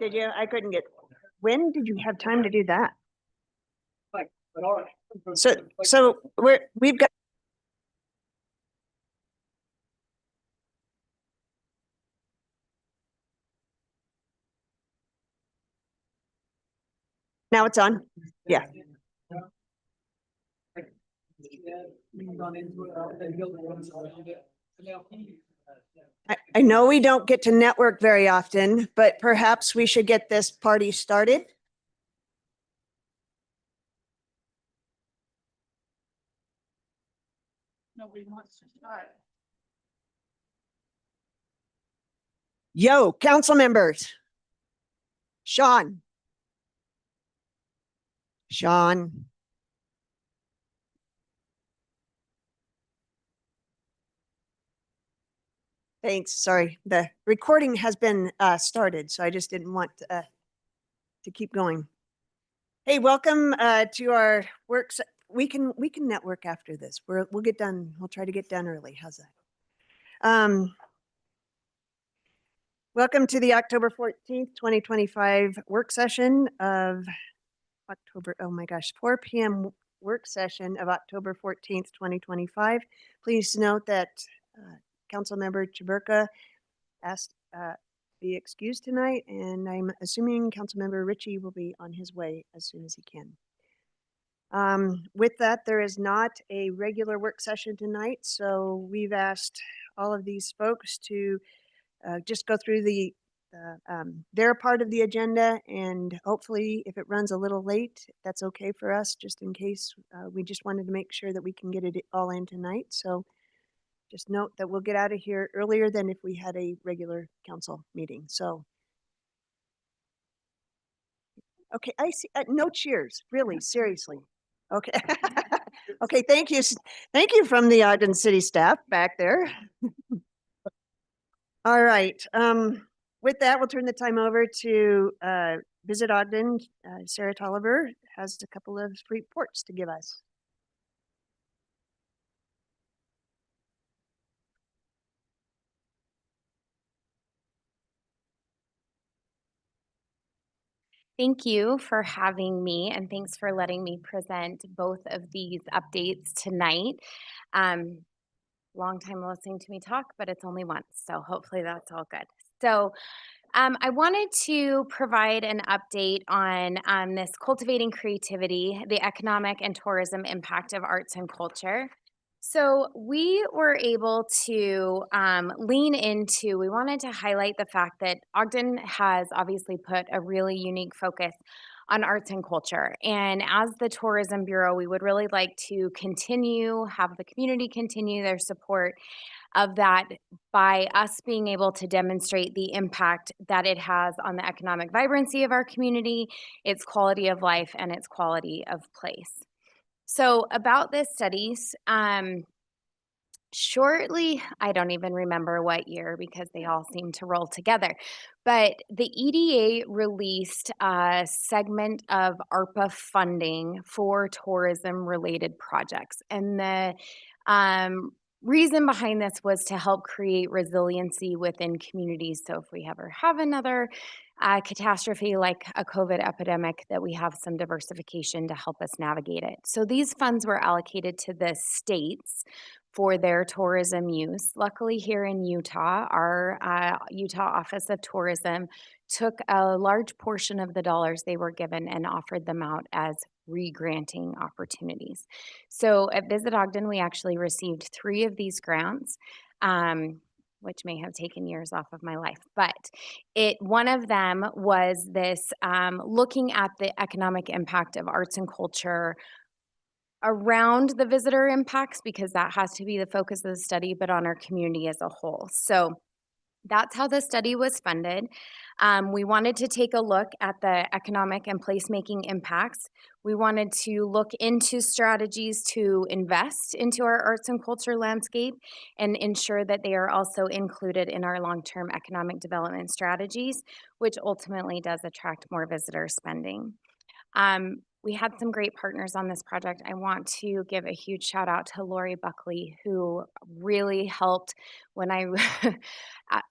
Did you? I couldn't get. When did you have time to do that? So we've got. Now it's on. Yeah. I know we don't get to network very often, but perhaps we should get this party started. Nobody wants to start. Yo, council members. Sean. Thanks. Sorry. The recording has been started, so I just didn't want to keep going. Hey, welcome to our works. We can network after this. We'll get done. We'll try to get done early. How's that? Welcome to the October 14th, 2025 work session of October. Oh my gosh, 4 p.m. work session of October 14th, 2025. Please note that Councilmember Chaburka asked be excused tonight, and I'm assuming Councilmember Ritchie will be on his way as soon as he can. With that, there is not a regular work session tonight, so we've asked all of these folks to just go through their part of the agenda, and hopefully if it runs a little late, that's okay for us, just in case. We just wanted to make sure that we can get it all in tonight. So just note that we'll get out of here earlier than if we had a regular council meeting. So, okay, I see. No cheers, really, seriously. Okay. Okay, thank you. Thank you from the Ogden City staff back there. All right. With that, we'll turn the time over to Visit Ogden. Sarah Tolliver has a couple of reports to give us. Thank you for having me, and thanks for letting me present both of these updates tonight. Long time listening to me talk, but it's only once, so hopefully that's all good. So I wanted to provide an update on this cultivating creativity, the economic and tourism impact of arts and culture. So we were able to lean into, we wanted to highlight the fact that Ogden has obviously put a really unique focus on arts and culture. And as the Tourism Bureau, we would really like to have the community continue their support of that by us being able to demonstrate the impact that it has on the economic vibrancy of our community, its quality of life, and its quality of place. So about this studies, shortly, I don't even remember what year because they all seem to roll together, but the EDA released a segment of ARPA funding for tourism-related projects. And the reason behind this was to help create resiliency within communities. So if we ever have another catastrophe like a COVID epidemic, that we have some diversification to help us navigate it. So these funds were allocated to the states for their tourism use. Luckily here in Utah, our Utah Office of Tourism took a large portion of the dollars they were given and offered them out as re-granting opportunities. So at Visit Ogden, we actually received 3 of these grants, which may have taken years off of my life, but one of them was this looking at the economic impact of arts and culture around the visitor impacts, because that has to be the focus of the study, but on our community as a whole. So that's how the study was funded. We wanted to take a look at the economic and placemaking impacts. We wanted to look into strategies to invest into our arts and culture landscape and ensure that they are also included in our long-term economic development strategies, which ultimately does attract more visitor spending. We had some great partners on this project. I want to give a huge shout out to Lori Buckley, who really helped when I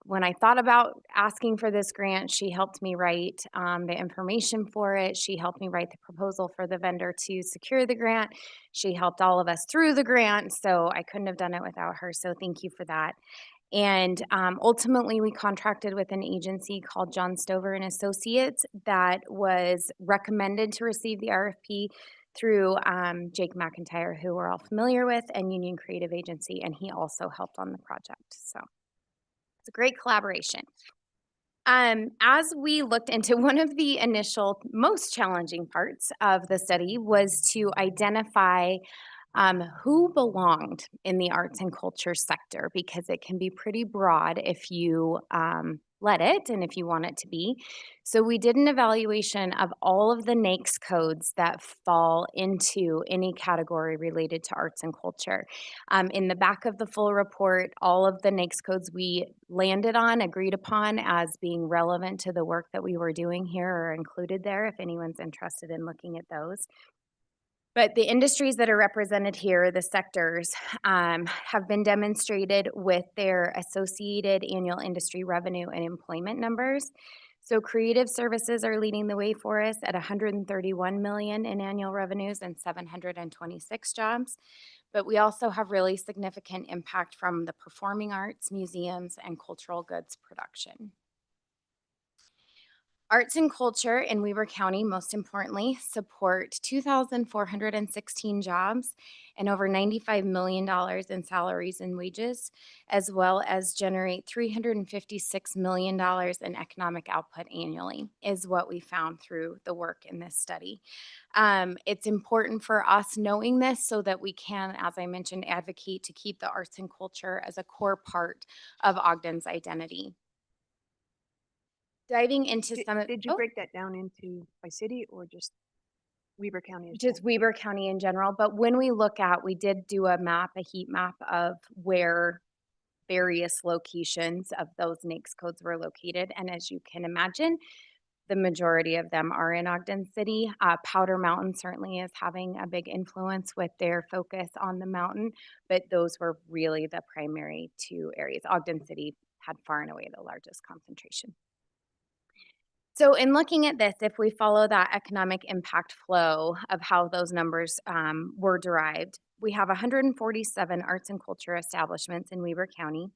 when I thought about asking for this grant. She helped me write the information for it. She helped me write the proposal for the vendor to secure the grant. She helped all of us through the grant, so I couldn't have done it without her. So thank you for that. And ultimately, we contracted with an agency called John Stover and Associates that was recommended to receive the RFP through Jake McIntyre, who we're all familiar with, and Union Creative Agency, and he also helped on the project. So it's a great collaboration. As we looked into, one of the initial most challenging parts of the study was to identify who belonged in the arts and culture sector, because it can be pretty broad if you let it and if you want it to be. So we did an evaluation of all of the NAICS codes that fall into any category related to arts and culture. In the back of the full report, all of the NAICS codes we landed on, agreed upon as being relevant to the work that we were doing here are included there if anyone's interested in looking at those. But the industries that are represented here, the sectors, have been demonstrated with their associated annual industry revenue and employment numbers. So creative services are leading the way for us at 131 million in annual revenues and 726 jobs. But we also have really significant impact from the performing arts, museums, and cultural goods production. Arts and culture in Weber County, most importantly, support 2,416 jobs and over $95 million in salaries and wages, as well as generate $356 million in economic output annually, is what we found through the work in this study. It's important for us knowing this so that we can, as I mentioned, advocate to keep the arts and culture as a core part of Ogden's identity. Diving into some of— Did you break that down into by city or just Weber County? as just well? Weber County in general, but when we look at, we did do a map, a heat map of where various locations of those NAICS codes were located, and as you can imagine, the majority of them are in Ogden City. Powder Mountain certainly is having a big influence with their focus on the mountain, but those were really the primary two areas. Ogden City had far and away the largest concentration. So in looking at this, if we follow that economic impact flow of how those numbers were derived, we have 147 arts and culture establishments in Weber County.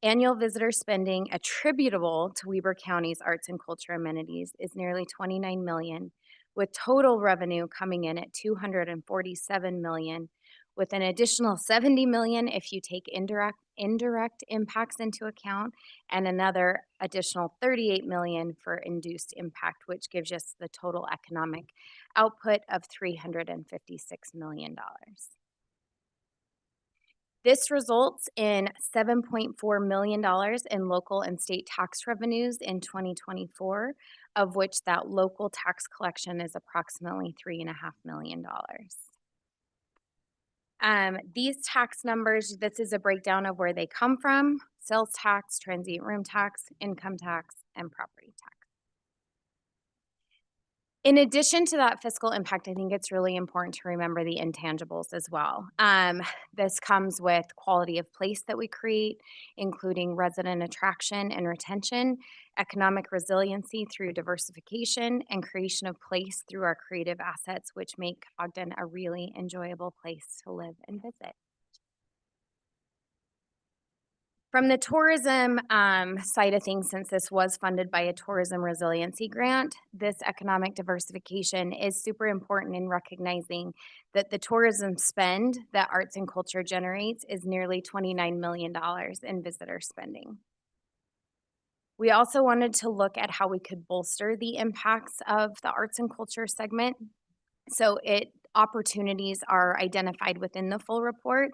Annual visitor spending attributable to Weber County's arts and culture amenities is nearly 29 million, with total revenue coming in at 247 million, with an additional 70 million if you take indirect impacts into account, and another additional 38 million for induced impact, which gives us the total economic output of $356 million. This results in $7.4 million in local and state tax revenues in 2024, of which that local tax collection is approximately $3.5 million. These tax numbers, this is a breakdown of where they come from: sales tax, transient room tax, income tax, and property tax. In addition to that fiscal impact, I think it's really important to remember the intangibles as well. This comes with quality of place that we create, including resident attraction and retention, economic resiliency through diversification, and creation of place through our creative assets, which make Ogden a really enjoyable place to live and visit. From the tourism side of things, since this was funded by a tourism resiliency grant, this economic diversification is super important in recognizing that the tourism spend that arts and culture generates is nearly $29 million in visitor spending. We also wanted to look at how we could bolster the impacts of the arts and culture segment. So opportunities are identified within the full report.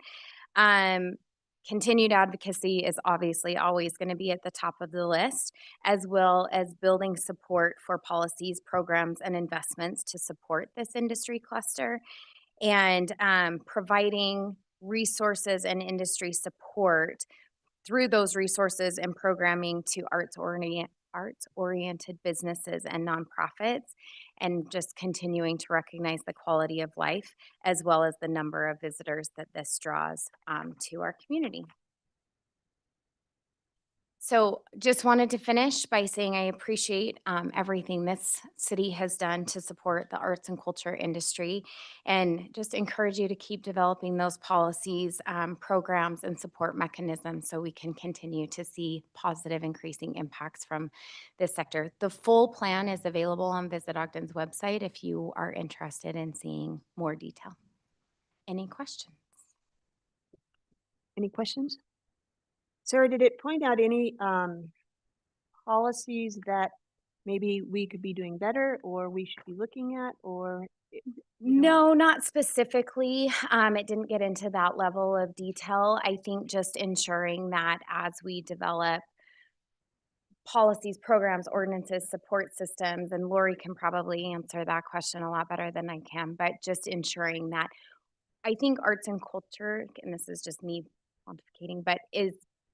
Continued advocacy is obviously always going to be at the top of the list, as well as building support for policies, programs, and investments to support this industry cluster, and providing resources and industry support through those resources and programming to arts-oriented businesses and nonprofits, and just continuing to recognize the quality of life as well as the number of visitors that this draws to our community. So just wanted to finish by saying I appreciate everything this city has done to support the arts and culture industry, and just encourage you to keep developing those policies, programs, and support mechanisms so we can continue to see positive increasing impacts from this sector. The full plan is available on Visit Ogden's website if you are interested in seeing more detail. Any questions? Any questions? Sarah, did it point out any policies that maybe we could be doing better or we should be looking at, or? No, not specifically. It didn't get into that level of detail. I think just ensuring that as we develop policies, programs, ordinances, support systems, and Lori can probably answer that question a lot better than I can, but just ensuring that I think arts and culture, and this is just me pontificating, but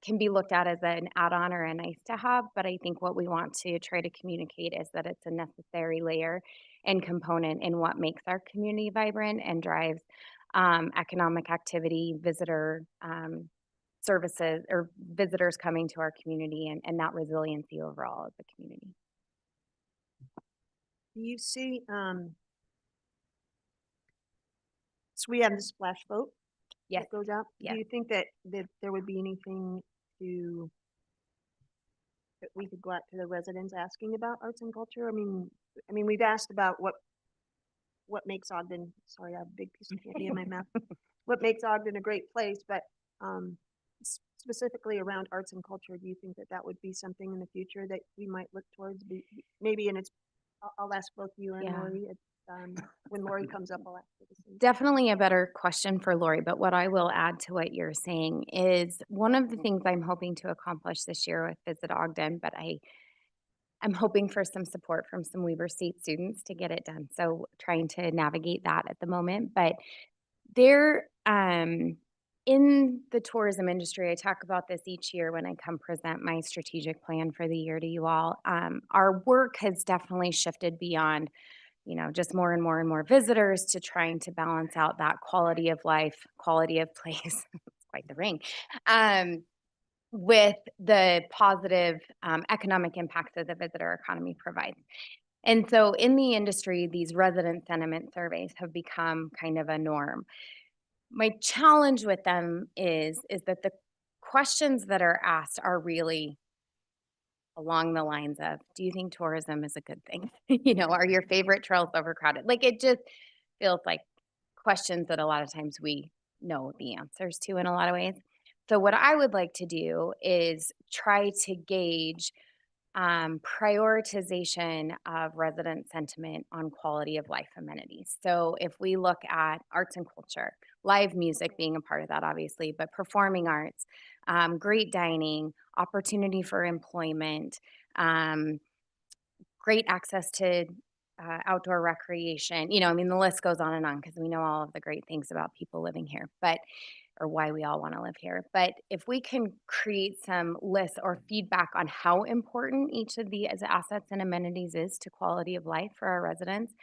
can be looked at as an add-on or a nice to have. But I think what we want to try to communicate is that it's a necessary layer and component in what makes our community vibrant and drives economic activity, visitor services, or visitors coming to our community, and that resiliency overall as a community. Do you see, so we have the splash vote? Yes. That goes out? Yes. Do you think that there would be anything that we could go out to the residents asking about arts and culture? I mean, we've asked about what makes Ogden, sorry, I have a big piece of candy in my mouth. What makes Ogden a great place, but specifically around arts and culture, do you think that would be something in the future that we might look towards? Maybe, and I'll ask both you and Yeah. Lori. When Lori comes up, I'll ask her the same. Definitely a better question for Lori, but what I will add to what you're saying is one of the things I'm hoping to accomplish this year with Visit Ogden, but I'm hoping for some support from some Weber State students to get it done. So trying to navigate that at the moment, but there, in the tourism industry, I talk about this each year when I come present my strategic plan for the year to you all. Our work has definitely shifted beyond just more and more and more visitors to trying to balance out that quality of life, quality of place, it's quite the ring, with the positive economic impact that the visitor economy provides. And so in the industry, these resident sentiment surveys have become kind of a norm. My challenge with them is that the questions that are asked are really along the lines of, do you think tourism is a good thing? Are your favorite trails overcrowded? Like, it just feels like questions that a lot of times we know the answers to in a lot of ways. So what I would like to do is try to gauge prioritization of resident sentiment on quality of life amenities. So if we look at arts and culture, live music being a part of that, obviously, but performing arts, great dining, opportunity for employment, great access to outdoor recreation. The list goes on and on because we know all of the great things about people living here, or why we all want to live here. But if we can create some lists or feedback on how important each of these assets and amenities is to quality of life for our residents,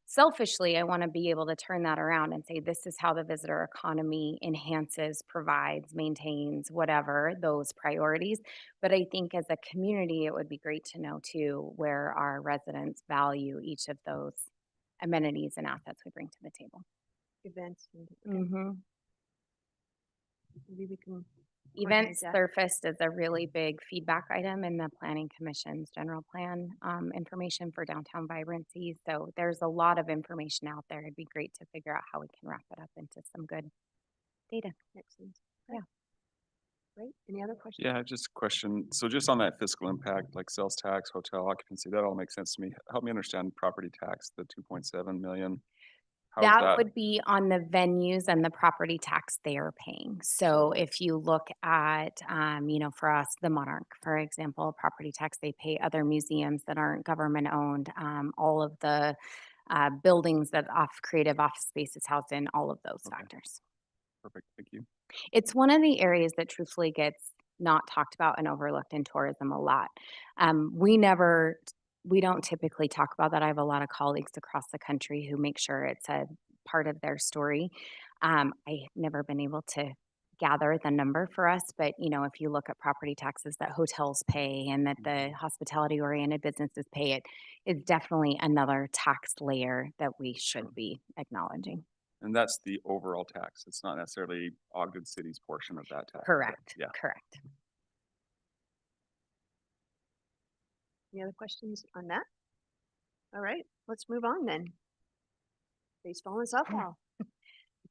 selfishly, I want to be able to turn that around and say, this is how the visitor economy enhances, provides, maintains, whatever, those priorities. But I think as a community, it would be great to know too, where our residents value each of those amenities and assets we bring to the table. Events. Maybe we can. Events that. surfaced as a really big feedback item in the Planning Commission's general plan information for downtown vibrancy. So there's a lot of information out there. It'd be great to figure out how we can wrap it up into some good data. Excellent. Yeah. Great. Any other questions? Yeah, just a question. So just on that fiscal impact, like sales tax, hotel occupancy, that all makes sense to me. Help me understand property tax, the 2.7 million. How's That would be on the venues and the property tax they are paying. So if you look at, for us, the Monarch, for example, property tax they pay, other museums that aren't government owned, all of the buildings that creative office space is housed in, all of those Okay. factors. Perfect. Thank you. It's one of the areas that truthfully gets not talked about and overlooked in tourism a lot. We don't typically talk about that. I have a lot of colleagues across the country who make sure it's a part of their story. I've never been able to gather the number for us, but if you look at property taxes that hotels pay and that the hospitality oriented businesses pay, it is definitely another tax layer that we should be acknowledging. And that's the overall tax. It's not necessarily Ogden City's portion of that tax. Correct. Yeah. Correct. Any other questions on that? All right, let's move on then. Baseball and softball.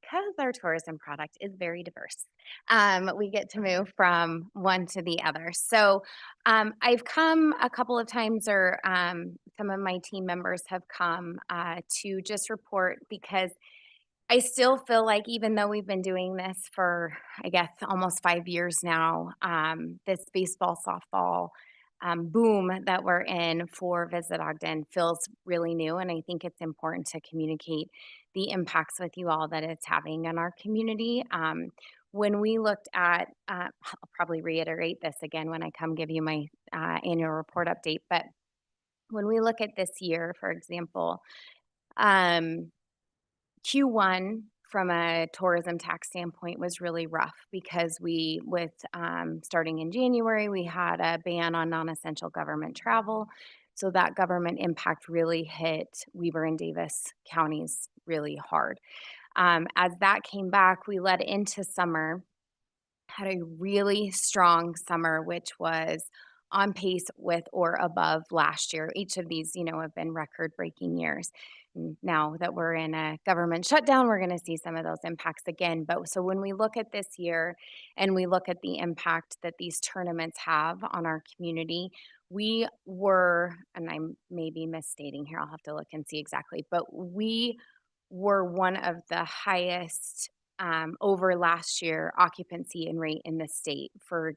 Because our tourism product is very diverse, we get to move from one to the other. So I've come a couple of times, or some of my team members have come to just report, because I still feel like, even though we've been doing this for, I guess, almost 5 years now, this baseball, softball boom that we're in for Visit Ogden feels really new. And I think it's important to communicate the impacts with you all that it's having in our community. When we looked at, I'll probably reiterate this again when I come give you my annual report update, but when we look at this year, for example, Q1 from a tourism tax standpoint was really rough, because starting in January, we had a ban on non-essential government travel. So that government impact really hit Weber and Davis counties really hard. As that came back, we led into summer, had a really strong summer, which was on pace with or above last year. Each of these, have been record-breaking years. Now that we're in a government shutdown, we're going to see some of those impacts again. But so when we look at this year and we look at the impact that these tournaments have on our community, we were, and I may be misstating here, I'll have to look and see exactly, but we were one of the highest over last year occupancy and rate in the state for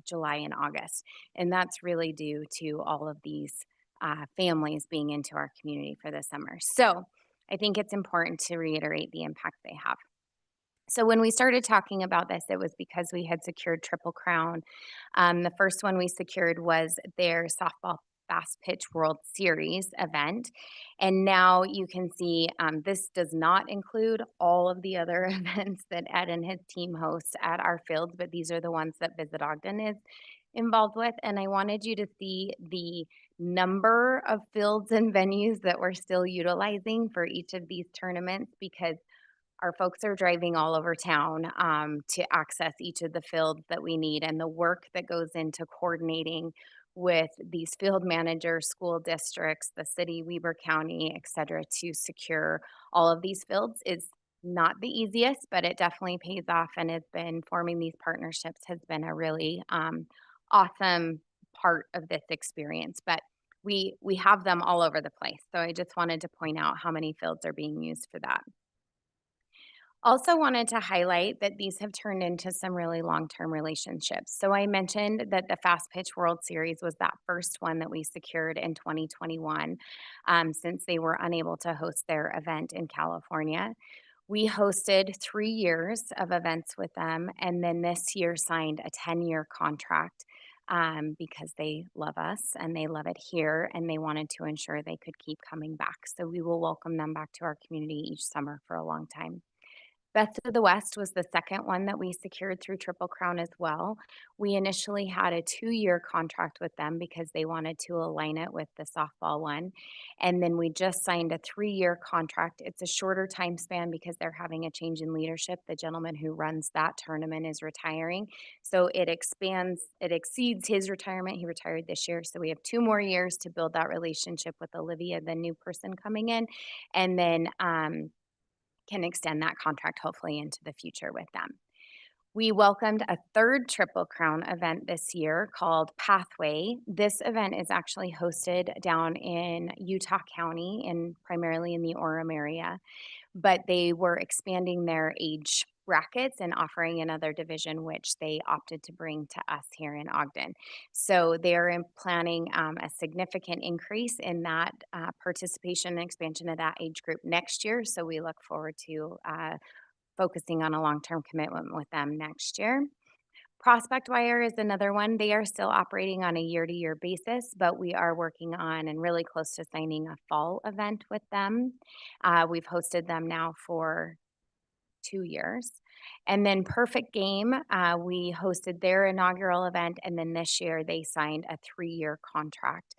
July and August. And that's really due to all of these families being into our community for the summer. So I think it's important to reiterate the impact they have. So when we started talking about this, it was because we had secured Triple Crown. The first one we secured was their softball Fast Pitch World Series event. And now you can see this does not include all of the other events that Ed and his team host at our fields, but these are the ones that Visit Ogden is involved with. And I wanted you to see the number of fields and venues that we're still utilizing for each of these tournaments, because our folks are driving all over town to access each of the fields that we need, and the work that goes into coordinating with these field managers, school districts, the city, Weber County, et cetera, to secure all of these fields is not the easiest, but it definitely pays off, and it's been forming these partnerships has been a really awesome part of this experience. But we have them all over the place. So I just wanted to point out how many fields are being used for that. Also wanted to highlight that these have turned into some really long-term relationships. So I mentioned that the Fast Pitch World Series was that first one that we secured in 2021, since they were unable to host their event in California. We hosted 3 years of events with them, and then this year signed a 10-year contract because they love us and they love it here, and they wanted to ensure they could keep coming back. So we will welcome them back to our community each summer for a long time. Best of the West was the second one that we secured through Triple Crown as well. We initially had a 2-year contract with them because they wanted to align it with the softball one. And then we just signed a 3-year contract. It's a shorter time span because they're having a change in leadership. The gentleman who runs that tournament is retiring. So it exceeds his retirement. He retired this year. So we have 2 more years to build that relationship with Olivia, the new person coming in. And then can extend that contract hopefully into the future with them. We welcomed a 3rd Triple Crown event this year called Pathway. This event is actually hosted down in Utah County and primarily in the Orem area, but they were expanding their age brackets and offering another division, which they opted to bring to us here in Ogden. So they're planning a significant increase in that participation and expansion of that age group next year. So we look forward to focusing on a long-term commitment with them next year. Prospect Wire is another one. They are still operating on a year-to-year basis, but we are working on and really close to signing a fall event with them. We've hosted them now for 2 years. And then Perfect Game, we hosted their inaugural event, and then this year they signed a 3-year contract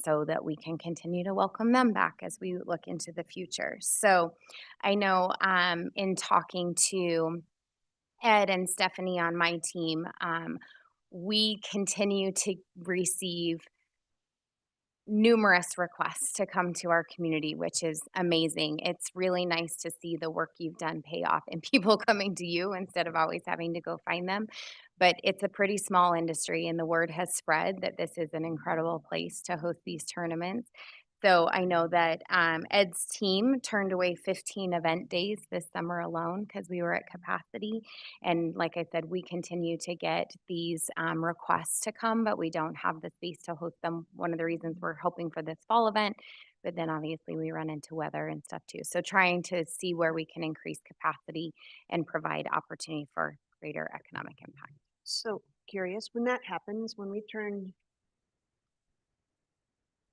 so that we can continue to welcome them back as we look into the future. So I know in talking to Ed and Stephanie on my team, we continue to receive numerous requests to come to our community, which is amazing. It's really nice to see the work you've done pay off and people coming to you instead of always having to go find them. But it's a pretty small industry, and the word has spread that this is an incredible place to host these tournaments. So I know that Ed's team turned away 15 event days this summer alone because we were at capacity. And like I said, we continue to get these requests to come, but we don't have the space to host them. One of the reasons we're hoping for this fall event, but then obviously we run into weather and stuff too. So trying to see where we can increase capacity and provide opportunity for greater economic impact. So curious, when that happens, when we turn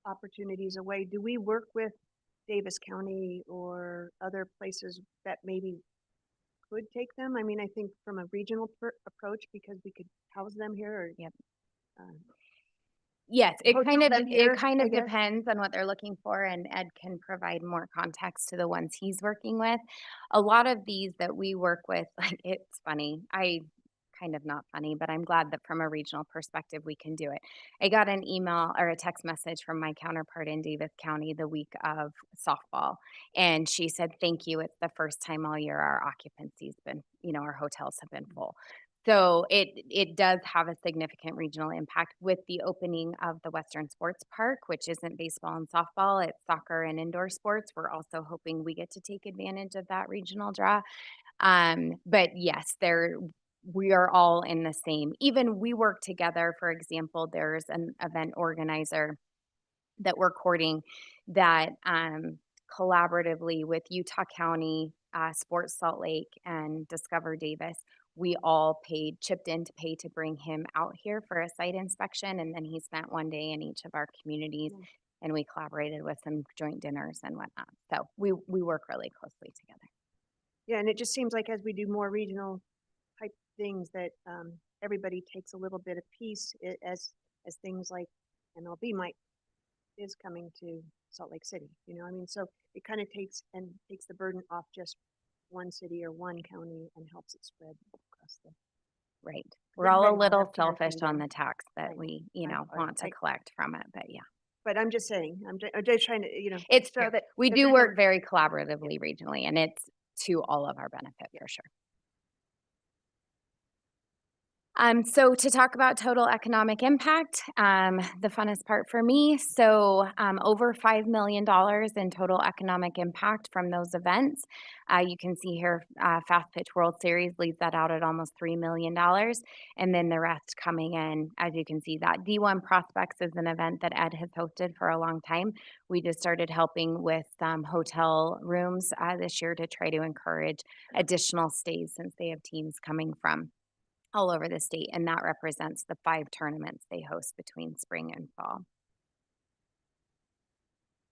opportunities away, do we work with Davis County or other places that maybe could take them? I mean, I think from a regional approach, because we could house them here or. Yep. uh, Yes, it Hotel kind of them here, I guess. depends on what they're looking for, and Ed can provide more context to the ones he's working with. A lot of these that we work with, like, it's funny. Kind of not funny, but I'm glad that from a regional perspective we can do it. I got an email or a text message from my counterpart in Davis County the week of softball, and she said, "Thank you. It's the first time all year our occupancy's been, our hotels have been full." So it does have a significant regional impact with the opening of the Western Sports Park, which isn't baseball and softball, it's soccer and indoor sports. We're also hoping we get to take advantage of that regional draw. But yes, we are all in the same. Even we work together. For example, there's an event organizer that we're courting that collaboratively with Utah County, Sports Salt Lake, and Discover Davis, we all chipped in to pay to bring him out here for a site inspection. And then he spent one day in each of our communities, and we collaborated with some joint dinners and whatnot. So we work really closely together. Yeah, and it just seems like as we do more regional type things that everybody takes a little bit of piece as things like MLB is coming to Salt Lake City. I mean, so it kind of takes the burden off just one city or one county and helps it spread across the. Right. Then We're all a we'll little have to have selfish on to- the tax that Right. we, Right. want to collect from it, but yeah. But I'm just saying, I'm just trying to, It's so fair. that We that do there's work very collaboratively regionally, and it's to all of our benefit for sure. So to talk about total economic impact, the funnest part for me. So over $5 million in total economic impact from those events. You can see here, Fast Pitch World Series leads that out at almost $3 million. And then the rest coming in, as you can see, that D1 Prospects is an event that Ed has hosted for a long time. We just started helping with hotel rooms this year to try to encourage additional stays since they have teams coming from all over the state, and that represents the 5 tournaments they host between spring and fall.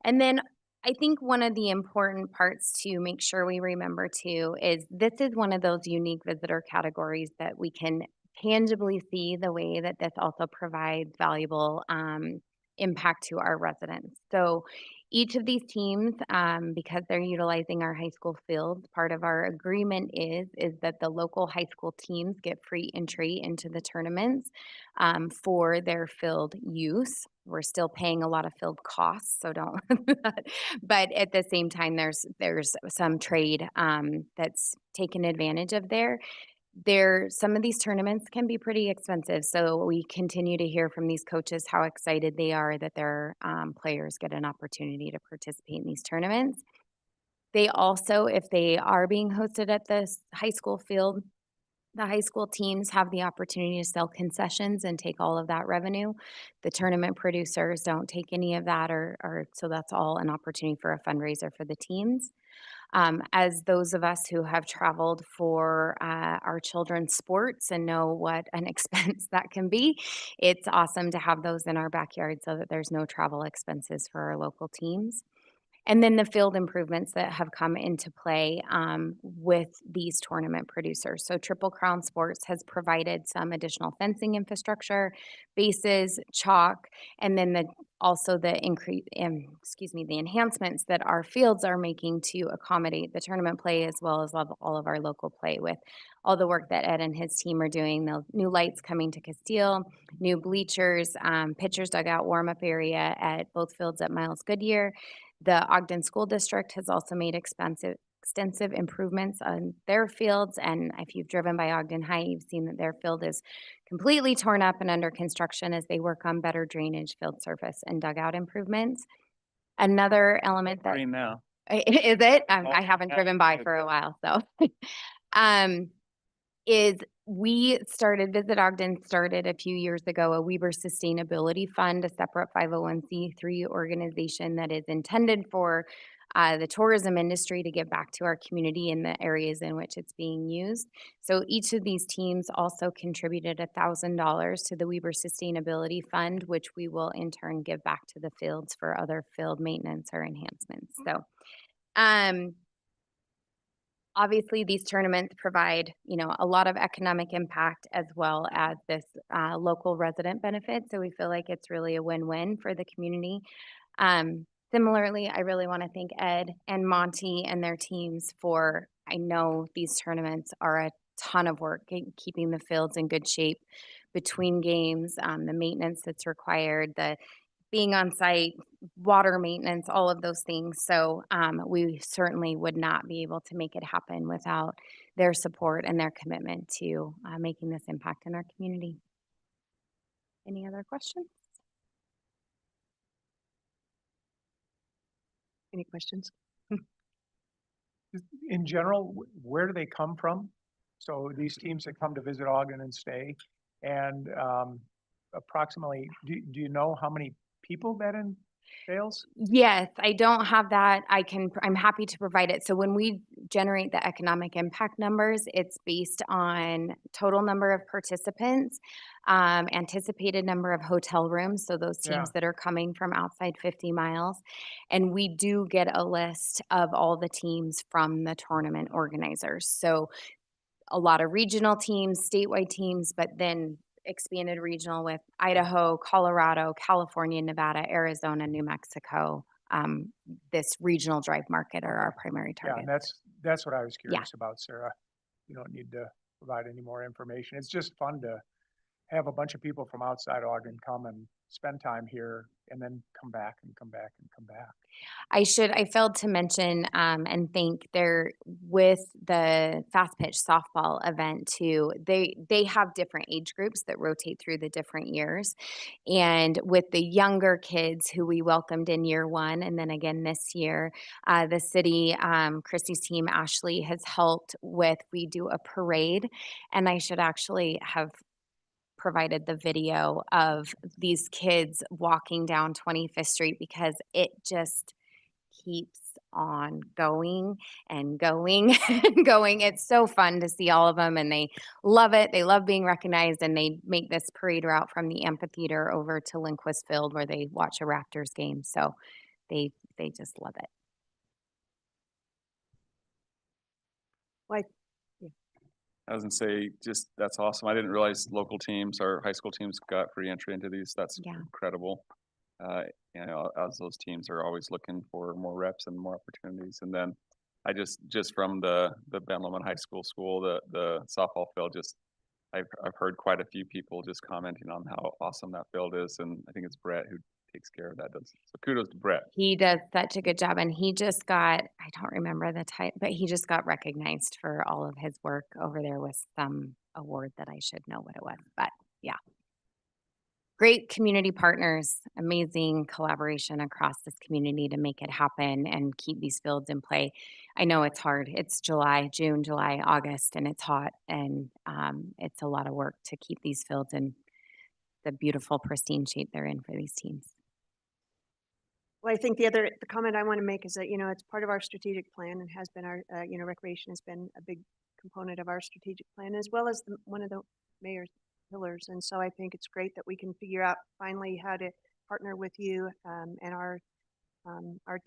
And then I think one of the important parts to make sure we remember too is this is one of those unique visitor categories that we can tangibly see the way that this also provides valuable impact to our residents. So each of these teams, because they're utilizing our high school fields, part of our agreement is that the local high school teams get free entry into the tournaments for their field use. We're still paying a lot of field costs, so don't. But at the same time, there's some trade that's taken advantage of there. Some of these tournaments can be pretty expensive, so we continue to hear from these coaches how excited they are that their players get an opportunity to participate in these tournaments. They also, if they are being hosted at the high school field, the high school teams have the opportunity to sell concessions and take all of that revenue. The tournament producers don't take any of that, or so that's all an opportunity for a fundraiser for the teams. As those of us who have traveled for our children's sports and know what an expense that can be, it's awesome to have those in our backyard so that there's no travel expenses for our local teams. And then the field improvements that have come into play with these tournament producers. So Triple Crown Sports has provided some additional fencing infrastructure, bases, chalk, and then also the the enhancements that our fields are making to accommodate the tournament play as well as all of our local play with all the work that Ed and his team are doing. The new lights coming to Castile, new bleachers, pitchers dugout warm-up area at both fields at Miles Goodyear. The Ogden School District has also made extensive improvements on their fields, and if you've driven by Ogden High, you've seen that their field is completely torn up and under construction as they work on better drainage, field surface, and dugout improvements. Another element that Green now. is it? Oh, I haven't yeah, driven by it's for a good. while, so is Visit Ogden started a few years ago, a Weber Sustainability Fund, a separate 501c3 organization that is intended for the tourism industry to give back to our community in the areas in which it's being used. So each of these teams also contributed $1,000 to the Weber Sustainability Fund, which we will in turn give back to the fields for other field maintenance or enhancements. So, obviously, these tournaments provide, a lot of economic impact as well as this local resident benefit. So we feel like it's really a win-win for the community. Similarly, I really want to thank Ed and Monty and their teams for, I know these tournaments are a ton of work keeping the fields in good shape between games, the maintenance that's required, the being on site, water maintenance, all of those things. So we certainly would not be able to make it happen without their support and their commitment to making this impact in our community. Any other questions? Any questions? In general, where do they come from? So these teams that come to visit Ogden and stay, and approximately, do you know how many people that entails? Yes, I don't have that. I'm happy to provide it. So when we generate the economic impact numbers, it's based on total number of participants, anticipated number of hotel rooms, so those teams Yeah. that are coming from outside 50 miles. And we do get a list of all the teams from the tournament organizers. So a lot of regional teams, statewide teams, but then expanded regional with Idaho, Colorado, California, Nevada, Arizona, New Mexico. This regional drive market are our primary Yeah, target. and that's what I was Yeah. curious about, Sarah. You don't need to provide any more information. It's just fun to have a bunch of people from outside Ogden come and spend time here and then come back and come back and come back. I failed to mention and thank with the fast pitch softball event too. They have different age groups that rotate through the different years. And with the younger kids who we welcomed in year one, and then again this year, the city, Christy's team, Ashley, has helped with, we do a parade. And I should actually have provided the video of these kids walking down 25th Street because it just keeps on going and going and going. It's so fun to see all of them, and they love it. They love being recognized, and they make this parade route from the amphitheater over to Lindquist Field where they watch a Raptors game. So they just love it. Why? I was gonna say, just, that's awesome. I didn't realize local teams or high school teams got free entry into these. That's Yeah. incredible. As those teams are always looking for more reps and more opportunities. And then I just from the Ben Lomond High School, the softball field, I've heard quite a few people just commenting on how awesome that field is. And I think it's Brett who takes care of that. So kudos to Brett. He does such a good job, and he just got, I don't remember the type, but he just got recognized for all of his work over there with some award that I should know what it was, but yeah. Great community partners, amazing collaboration across this community to make it happen and keep these fields in play. I know it's hard. It's June, July, August, and it's hot, and it's a lot of work to keep these fields in the beautiful, pristine shape they're in for these teams. Well, I think the comment I want to make is that, it's part of our strategic plan and has been our, recreation has been a big component of our strategic plan as well as one of the mayor's pillars. And so I think it's great that we can figure out finally how to partner with you and our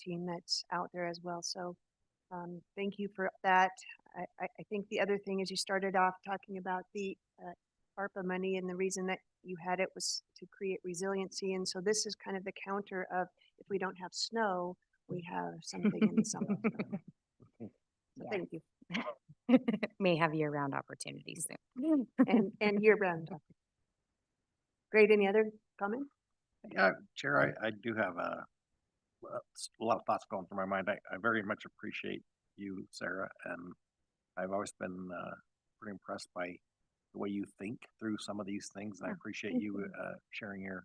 team that's out there as well. So thank you for that. I think the other thing is you started off talking about the ARPA money, and the reason that you had it was to create resiliency. And so this is kind of the counter of if we don't have snow, we have something in the summer. So Yeah. thank you. May have year-round opportunities soon. And year round. Great. Any other comments? Yeah, Chair, I do have a lot of thoughts going through my mind. I very much appreciate you, Sarah, and I've always been pretty impressed by the way you think through some of these things. And I appreciate you sharing your,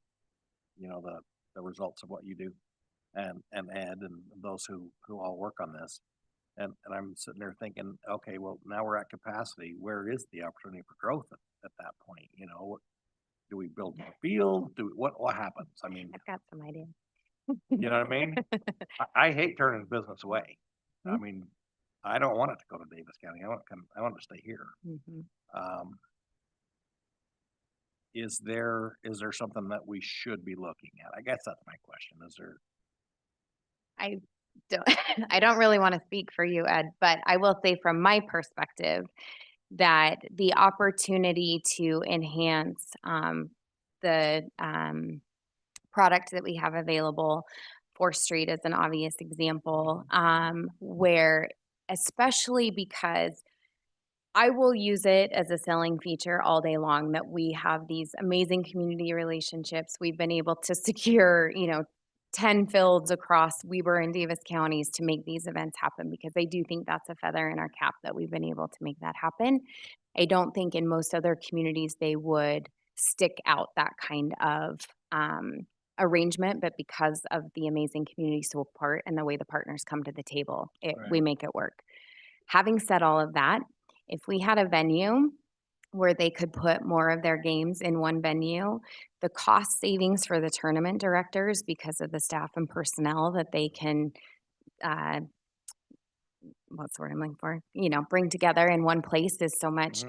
the results of what you do, and Ed and those who all work on this. And I'm sitting there thinking, okay, well, now we're at capacity. Where is the opportunity for growth at that point? Do we build more field? What happens? I mean, I've got some ideas. you know what I mean? I hate turning business away. I mean, I don't want it to go to Davis County. I want it to stay here. Mhm. Is there something that we should be looking at? I guess that's my question. Is there? I don't really want to speak for you, Ed, but I will say from my perspective that the opportunity to enhance the product that we have available, 4th Street is an obvious example, where especially because I will use it as a selling feature all day long that we have these amazing community relationships. We've been able to secure, 10 fields across Weber and Davis counties to make these events happen because I do think that's a feather in our cap that we've been able to make that happen. I don't think in most other communities they would stick out that kind of arrangement, but because of the amazing community support and the way the partners come to the table, we Right. make it work. Having said all of that, if we had a venue where they could put more of their games in one venue, the cost savings for the tournament directors because of the staff and personnel that they can, what's the word I'm looking for? Bring together in one place is so much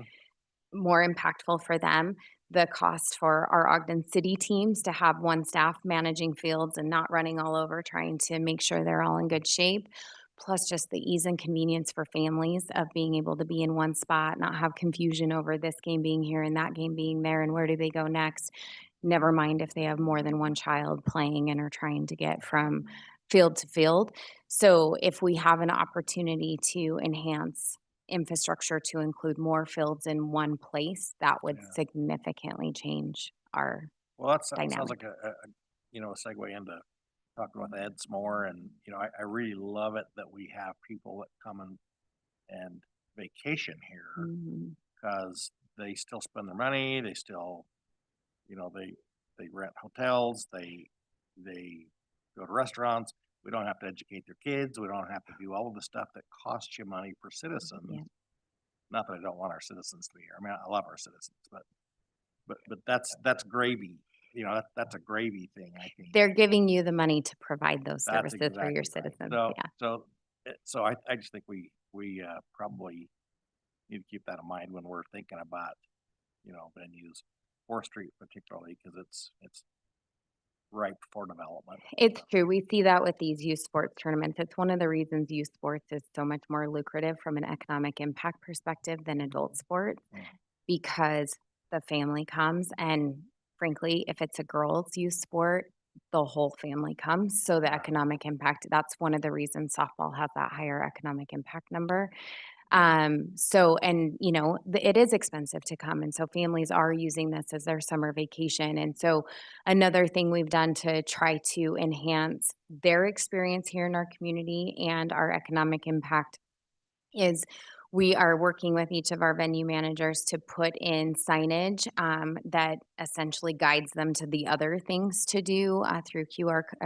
more impactful for them. The cost for our Ogden City teams to have one staff managing fields and not running all over trying to make sure they're all in good shape. Plus just the ease and convenience for families of being able to be in one spot, not have confusion over this game being here and that game being there and where do they go next. Never mind if they have more than one child playing and are trying to get from field to field. So if we have an opportunity to enhance infrastructure to include more fields in one place, that would Yeah. significantly change our Well, that sounds dynamic. like a segue into talking with Ed some more. And, I really love it that we have people that come and vacation here Mhm. because they still spend their money. They still, they rent hotels. They go to restaurants. We don't have to educate their kids. We don't have to do all of the stuff that costs you money for citizens. Yeah. Not that I don't want our citizens to be here. I mean, I love our citizens, but that's gravy. That's a gravy thing, I think. They're giving you the money to provide those That's services for your exactly right. citizens. So I just think we probably need to keep that in mind when we're thinking about, venues, 4th Street particularly, because it's ripe for development. It's true. We see that with these youth sports tournaments. It's one of the reasons youth sports is so much more lucrative from an economic impact perspective than adult sport Mhm. because the family comes and frankly, if it's a girls' youth sport, the whole family comes. So the Yeah. economic impact, that's one of the reasons softball has that higher economic impact number. It is expensive to come. And so families are using this as their summer vacation. And so another thing we've done to try to enhance their experience here in our community and our economic impact is we are working with each of our venue managers to put in signage that essentially guides them to the other things to do through a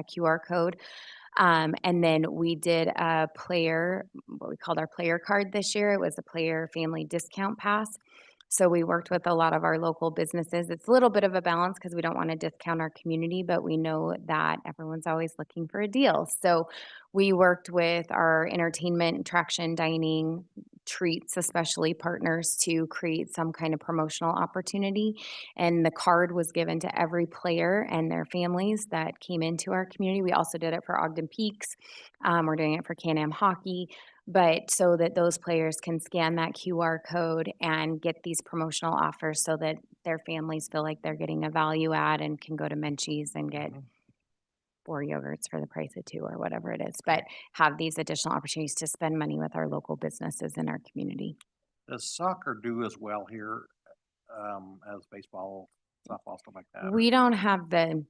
QR code. And then we did what we called our player card this year. It was a player family discount pass. So we worked with a lot of our local businesses. It's a little bit of a balance because we don't want to discount our community, but we know that everyone's always looking for a deal. So we worked with our entertainment, attraction, dining, treats, especially partners, to create some kind of promotional opportunity. And the card was given to every player and their families that came into our community. We also did it for Ogden Peaks. We're doing it for Can-Am Hockey, but so that those players can scan that QR code and get these promotional offers so that their families feel like they're getting a value add and can go to Menchie's and get 4 yogurts for the price of 2 or whatever it is, but have these additional opportunities to spend money with our local businesses in our community. Does soccer do as well here, as baseball, softball, stuff like that? We don't have the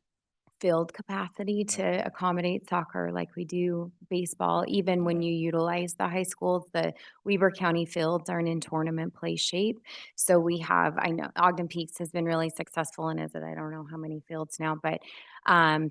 field capacity to accommodate soccer like we do baseball. Even when you utilize the high schools, the Weber County fields aren't in tournament play shape. So we have, I know Ogden Peaks has been really successful and is it, I don't know how many fields now, but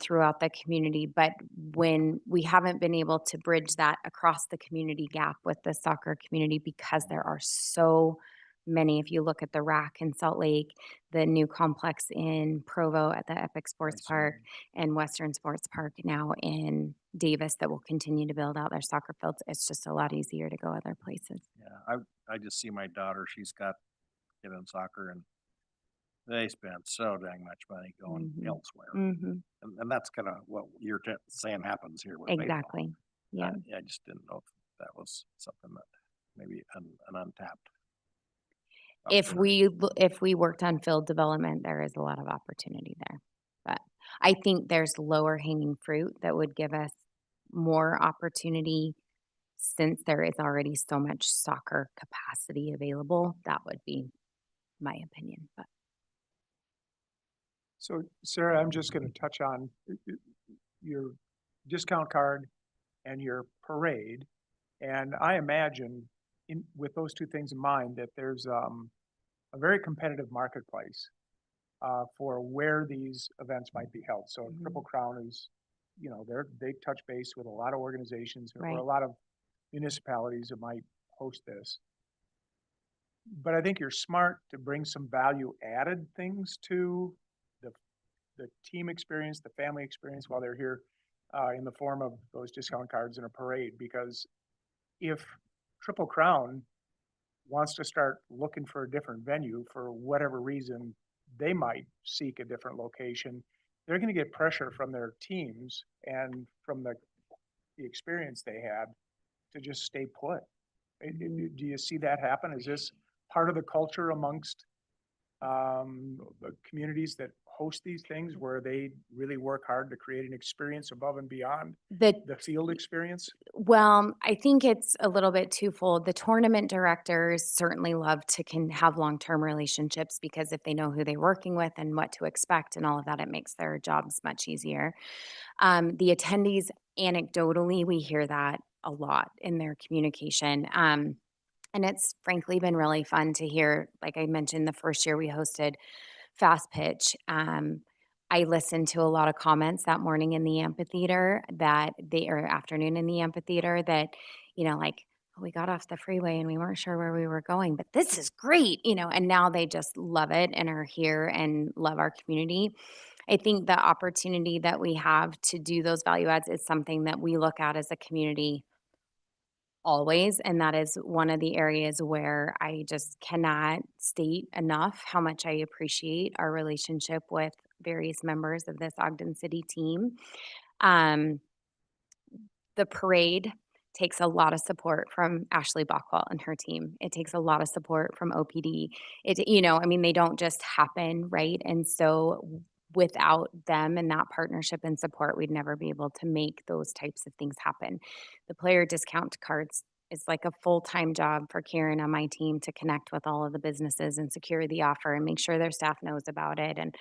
throughout the community. But when we haven't been able to bridge that across the community gap with the soccer community because there are so many. If you look at the rack in Salt Lake, the new complex in Provo at the Epic Sports Park, and Western Sports Park now in Davis that will continue to build out their soccer fields. It's just a lot easier to go other places. Yeah, I just see my daughter, she's got kid in soccer and they spend so dang much money going Mhm. elsewhere. Mm-hmm. And that's kind of what you're saying happens here with baseball. Exactly. Yeah. I just didn't know if that was something that maybe an untapped. opportunity. If we worked on field development, there is a lot of opportunity there. But I think there's lower hanging fruit that would give us more opportunity since there is already so much soccer capacity available. That would be my opinion. But So Sarah, I'm just gonna touch on your discount card and your parade. And I imagine with those two things in mind, that there's a very competitive marketplace for where these events might be held. So Mhm. Triple Crown is, they touch base with a lot of organizations or Right. a lot of municipalities that might host this. But I think you're smart to bring some value added things to the team experience, the family experience while they're here in the form of those discount cards and a parade. Because if Triple Crown wants to start looking for a different venue for whatever reason, they might seek a different location. They're going to get pressure from their teams and from the experience they had to just stay put. Do you see that happen? Is this part of the culture amongst the communities that host these things where they really work hard to create an experience above and beyond the field experience? Well, I think it's a little bit twofold. The tournament directors certainly love to can have long-term relationships because if they know who they're working with and what to expect and all of that, it makes their jobs much easier. The attendees, anecdotally, we hear that a lot in their communication. And it's frankly been really fun to hear. Like I mentioned, the first year we hosted Fast Pitch. I listened to a lot of comments that morning in the amphitheater or afternoon in the amphitheater that, like, "Oh, we got off the freeway and we weren't sure where we were going, but this is great, and now they just love it and are here and love our community. I think the opportunity that we have to do those value adds is something that we look at as a community always, and that is one of the areas where I just cannot state enough how much I appreciate our relationship with various members of this Ogden City team. Um, the parade takes a lot of support from Ashley Bockwell and her team. It takes a lot of support from OPD. They don't just happen, right? And so without them and that partnership and support, we'd never be able to make those types of things happen. The player discount cards is like a full-time job for Karen on my team to connect with all of the businesses and secure the offer and make sure their staff knows about it and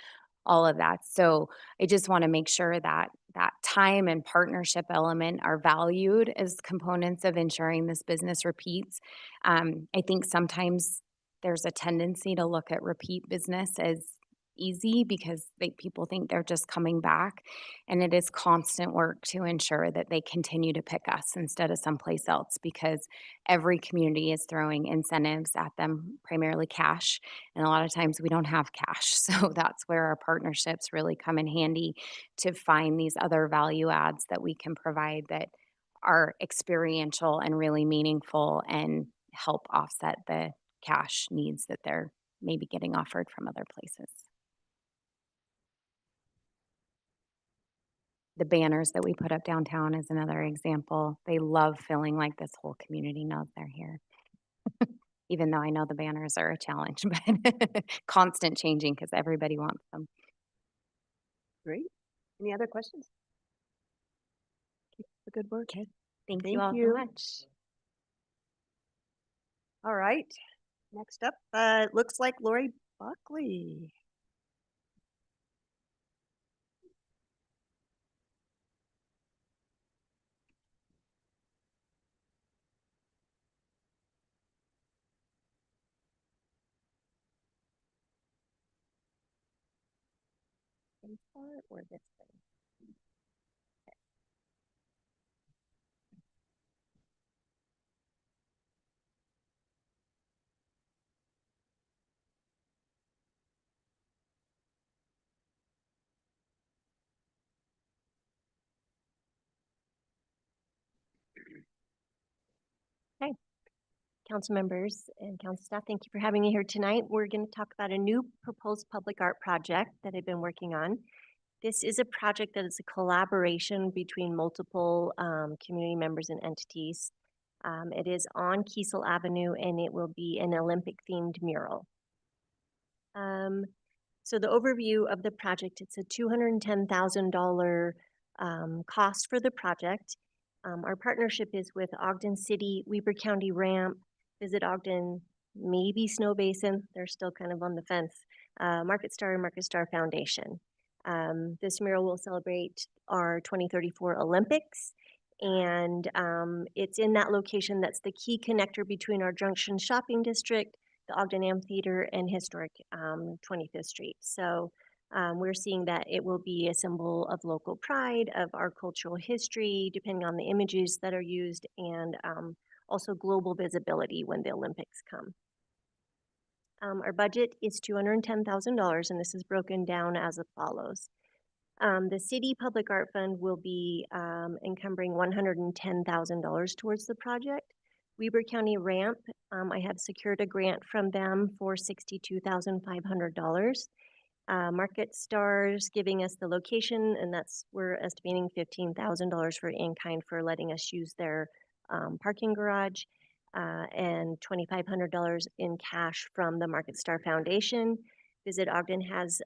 all of that. So I just want to make sure that that time and partnership element are valued as components of ensuring this business repeats. I think sometimes there's a tendency to look at repeat business as easy because people think they're just coming back. And it is constant work to ensure that they continue to pick us instead of someplace else, because every community is throwing incentives at them, primarily cash. And a lot of times we don't have cash. So that's where our partnerships really come in handy to find these other value adds that we can provide that are experiential and really meaningful and help offset the cash needs that they're maybe getting offered from other places. The banners that we put up downtown is another example. They love feeling like this whole community knows they're here. Even though I know the banners are a challenge, but constant changing because everybody wants them. Great. Any other questions? Keep the good work. Thank Thank you all you. so much. All right. Next up, looks like Lori Buckley. This part or this thing? Council members and council staff, thank you for having me here tonight. We're going to talk about a new proposed public art project that I've been working on. This is a project that is a collaboration between multiple community members and entities. It is on Kiesel Avenue and it will be an Olympic themed mural. So the overview of the project, it's a $210,000 cost for the project. Our partnership is with Ogden City, Weber County Ramp, Visit Ogden, maybe Snow Basin, they're still kind of on the fence, Market Star and Market Star Foundation. This mural will celebrate our 2034 Olympics, and it's in that location that's the key connector between our Junction Shopping District, the Ogden Amphitheater, and historic 25th Street. So we're seeing that it will be a symbol of local pride, of our cultural history, depending on the images that are used, and also global visibility when the Olympics come. Our budget is $210,000, and this is broken down as follows. The City Public Art Fund will be encumbering $110,000 towards the project. Weber County Ramp, I have secured a grant from them for $62,500. Market Stars giving us the location, and we're estimating $15,000 for in-kind for letting us use their parking garage, and $2,500 in cash from the Market Star Foundation. Visit Ogden has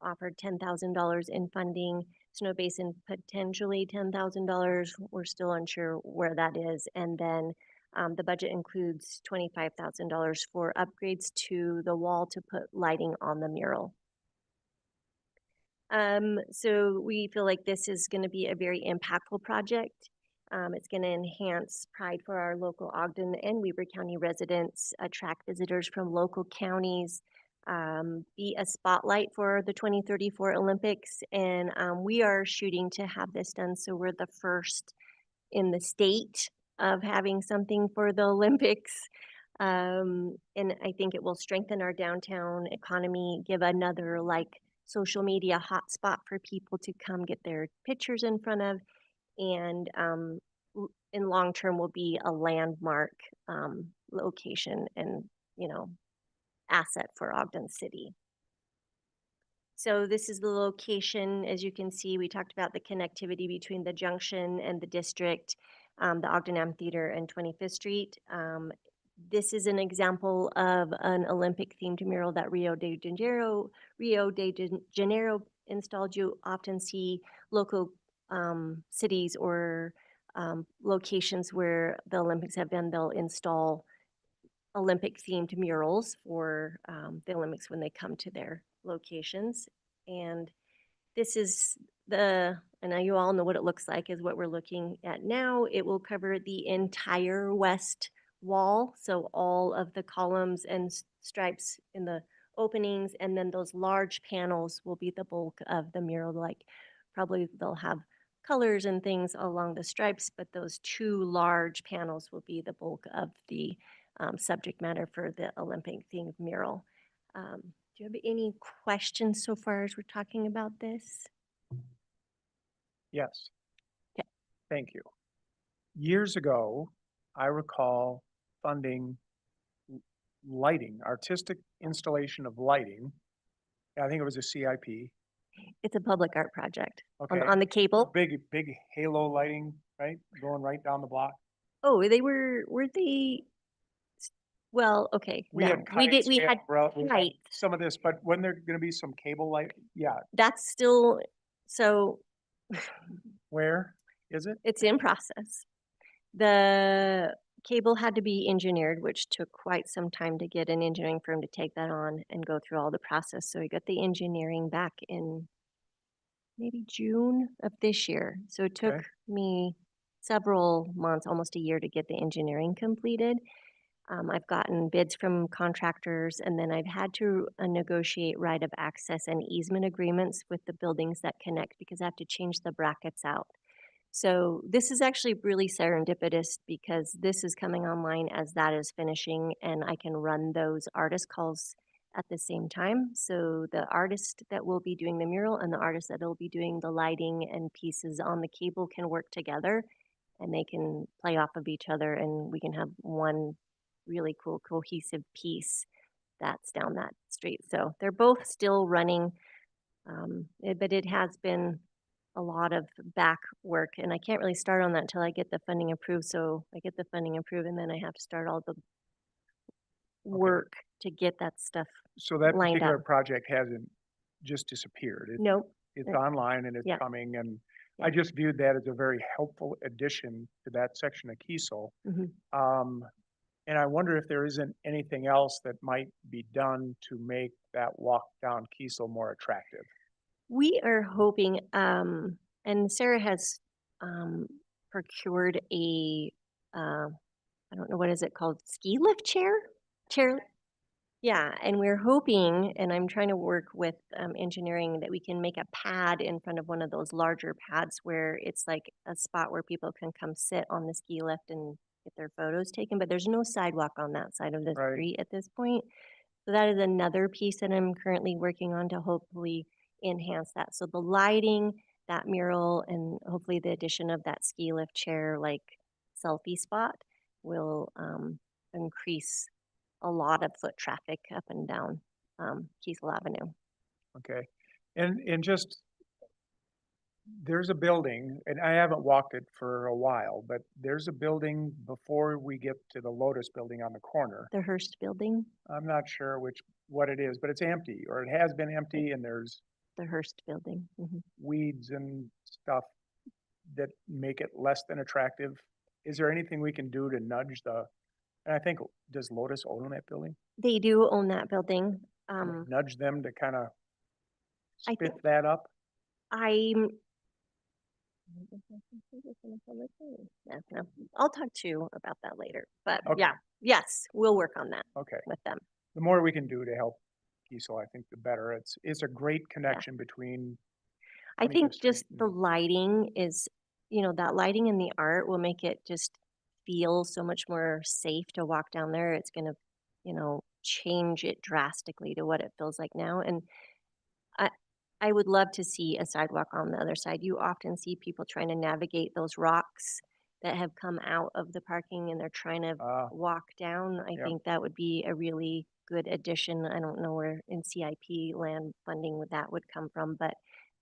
offered $10,000 in funding. Snow Basin potentially $10,000. We're still unsure where that is. And then the budget includes $25,000 for upgrades to the wall to put lighting on the mural. So we feel like this is going to be a very impactful project. It's going to enhance pride for our local Ogden and Weber County residents, attract visitors from local counties, be a spotlight for the 2034 Olympics. And we are shooting to have this done so we're the first in the state of having something for the Olympics. And I think it will strengthen our downtown economy, give another social media hotspot for people to come get their pictures in front of, and in long term will be a landmark location and asset for Ogden City. So this is the location. As you can see, we talked about the connectivity between the junction and the district, the Ogden Amphitheater and 25th Street. This is an example of an Olympic themed mural that Rio de Janeiro installed. You often see local cities or locations where the Olympics have been, they'll install Olympic themed murals for the Olympics when they come to their locations. And this is and now you all know what it looks like, is what we're looking at now. It will cover the entire west wall. So all of the columns and stripes in the openings, and then those large panels will be the bulk of the mural. Like probably they'll have colors and things along the stripes, but those two large panels will be the bulk of the subject matter for the Olympic themed mural. Do you have any questions so far as we're talking about this? Yes. 'Kay. Thank you. Years ago, I recall funding lighting, artistic installation of lighting. I think it was a CIP. It's a public art project Okay. on the cable. Big halo lighting, right? Going right down the block. Oh, were they? Well, okay, We no, had kites, we had we had kites. some of this, but when there gonna be some cable light, yeah, That's still, so where is it? it's in process. The cable had to be engineered, which took quite some time to get an engineering firm to take that on and go through all the process. So we got the engineering back in maybe June of this year. So it took Okay. me several months, almost a year, to get the engineering completed. I've gotten bids from contractors, and then I've had to negotiate right of access and easement agreements with the buildings that connect because I have to change the brackets out. So this is actually really serendipitous because this is coming online as that is finishing, and I can run those artist calls at the same time. So the artist that will be doing the mural and the artist that will be doing the lighting and pieces on the cable can work together, and they can play off of each other, and we can have one really cool cohesive piece that's down that street. So they're both still running, but it has been a lot of back work, and I can't really start on that until I get the funding approved. So I get the funding approved, and then I have to start all the work to get that stuff. So that lined particular up. project hasn't just disappeared. Nope. It's it- online and it's yeah. coming, and Yeah. I just viewed that as a very helpful addition to that section of Kiesel. Mhm. And I wonder if there isn't anything else that might be done to make that walk down Kiesel more attractive. We are hoping, and Sarah has procured a, I don't know, what is it called? Ski lift chair? Yeah, and we're hoping, and I'm trying to work with engineering, that we can make a pad in front of one of those larger pads where it's like a spot where people can come sit on the ski lift and get their photos taken, but there's no sidewalk on that side of the Right. street at this point. So that is another piece that I'm currently working on to hopefully enhance that. So the lighting, that mural, and hopefully the addition of that ski lift chair like selfie spot will increase a lot of foot traffic up and down Kiesel Avenue. Okay, and just, there's a building, and I haven't walked it for a while, but there's a building before we get to the Lotus building on the corner. The Hearst Building, I'm not sure what it is, but it's empty, or it has been empty, and there's the Hearst Building. weeds and stuff that make it less than attractive. Is there anything we can do to nudge and I think, does Lotus own that building? They do own that building. Can we nudge them to kind of I spit think that up? I'm. Yeah, no, I'll talk to you about that later, but Okay. yeah, yes, we'll work on that Okay, with them. the more we can do to help Kiesel, I think the better. It's a great connection between, I Funny think the just street the and- lighting is, that lighting and the art will make it just feel so much more safe to walk down there. It's gonna, change it drastically to what it feels like now. And I would love to see a sidewalk on the other side. You often see people trying to navigate those rocks that have come out of the parking and they're trying to walk down. I Yep. think that would be a really good addition. I don't know where in CIP land funding that would come from, but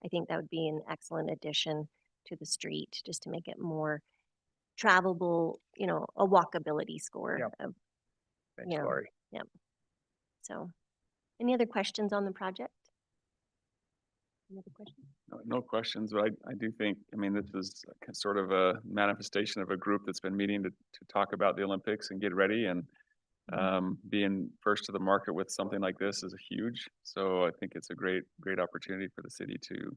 I think that would be an excellent addition to the street just to make it more travelable, a walkability score Yep. of, thanks, Yeah. Lori. so. Any other questions on the project? Any other questions? No questions, but I do think, this is sort of a manifestation of a group that's been meeting to talk about the Olympics and get ready, and being first to the market with something like this is huge. So I think it's a great opportunity for the city to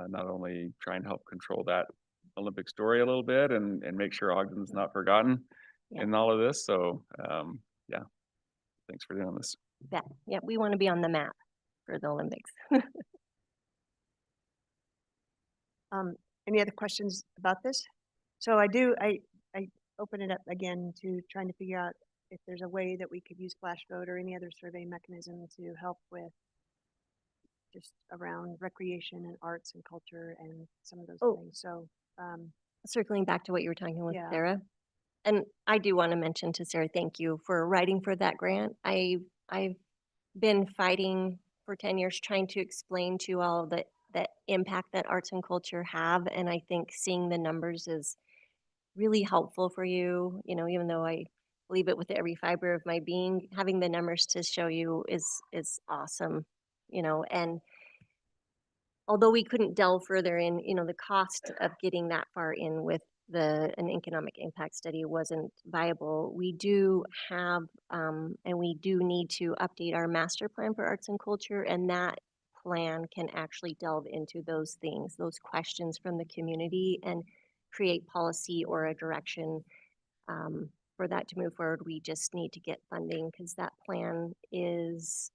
not only try and help control that Olympic story a little bit and make sure Ogden's not forgotten Yeah. in all of this. So yeah, thanks for doing this. Bet. Yeah, we want to be on the map for the Olympics. Any other questions about this? So I open it up again to trying to figure out if there's a way that we could use flash vote or any other survey mechanism to help with just around recreation and arts and culture and some of those Oh. things. So, Circling back to what you were talking with Yeah. Sarah. And I do want to mention to Sarah, thank you for writing for that grant. I've been fighting for 10 years trying to explain to all the impact that arts and culture have. And I think seeing the numbers is really helpful for you, you know, even though I believe it with every fiber of my being, having the numbers to show you is awesome, you know. And although we couldn't delve further in, you know, the cost of getting that far in with an economic impact study wasn't viable. We do have, and we do need to update our master plan for arts and culture, and that plan can actually delve into those things, those questions from the community, and create policy or a direction for that to move forward. We just need to get funding because that plan is,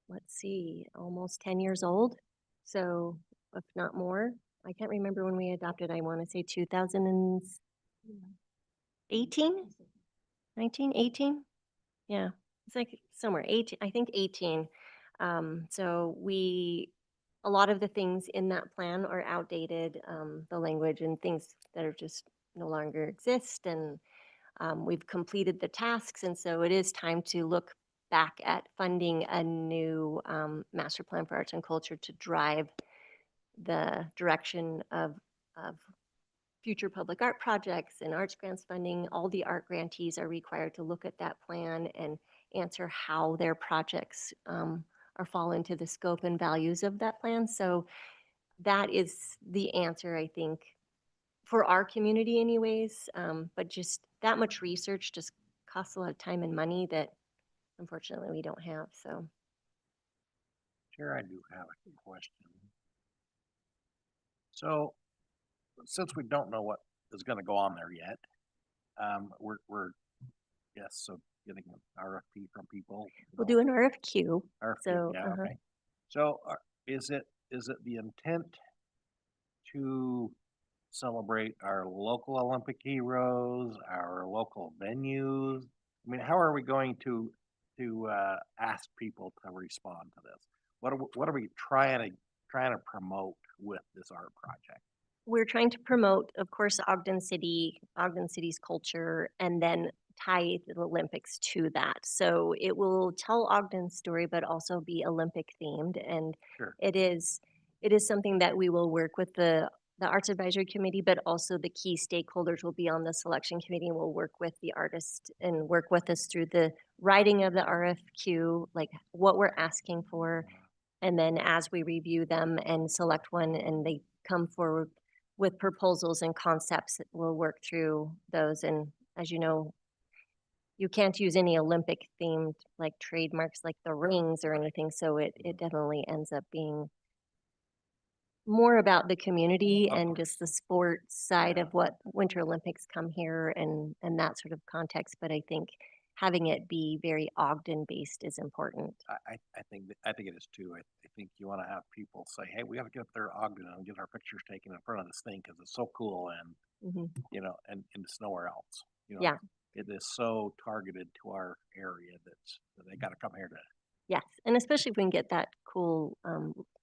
let's see, almost 10 years old. So if not more, I can't remember when we adopted, I want to say 2018, 1918. Yeah, it's like somewhere 18, I think 18. So a lot of the things in that plan are outdated, the language and things that are just no longer exist. And we've completed the tasks. And so it is time to look back at funding a new master plan for arts and culture to drive the direction of future public art projects and arts grants funding. All the art grantees are required to look at that plan and answer how their projects are fall into the scope and values of that plan. So that is the answer, I think, for our community anyways. But just that much research just costs a lot of time and money that unfortunately we don't have. So Chair, I do have a question. So, since we don't know what is gonna go on there yet, so getting an RFP from people. we'll do an RFQ. RFP, So, yeah, okay. So, is it the intent to celebrate our local Olympic heroes, our local venues? I mean, how are we going to ask people to respond to this? What are we trying to promote with this art project? we're trying to promote, of course, Ogden's culture, and then tie the Olympics to that. So it will tell Ogden's story, but also be Olympic themed. And Sure. it is something that we will work with the Arts Advisory Committee, but also the key stakeholders will be on the selection committee and will work with the artist and work with us through the writing of the RFQ, like what we're asking for. And then as we review them and select one and they come forward with proposals and concepts, we'll work through those. And as you know, you can't use any Olympic themed like trademarks like the rings or anything. So it definitely ends up being more about the community and just the sports side of what Winter Olympics come here and that sort of context. But I think having it be very Ogden based is important. I think it is too. I think you want to have people say, "Hey, we have to get up there to Ogden and get our pictures taken in front of this thing because it's so cool," and you know, and it's nowhere else. You know, Yeah. It is so targeted to our area that they got to come here to. Yes, and especially if we can get that cool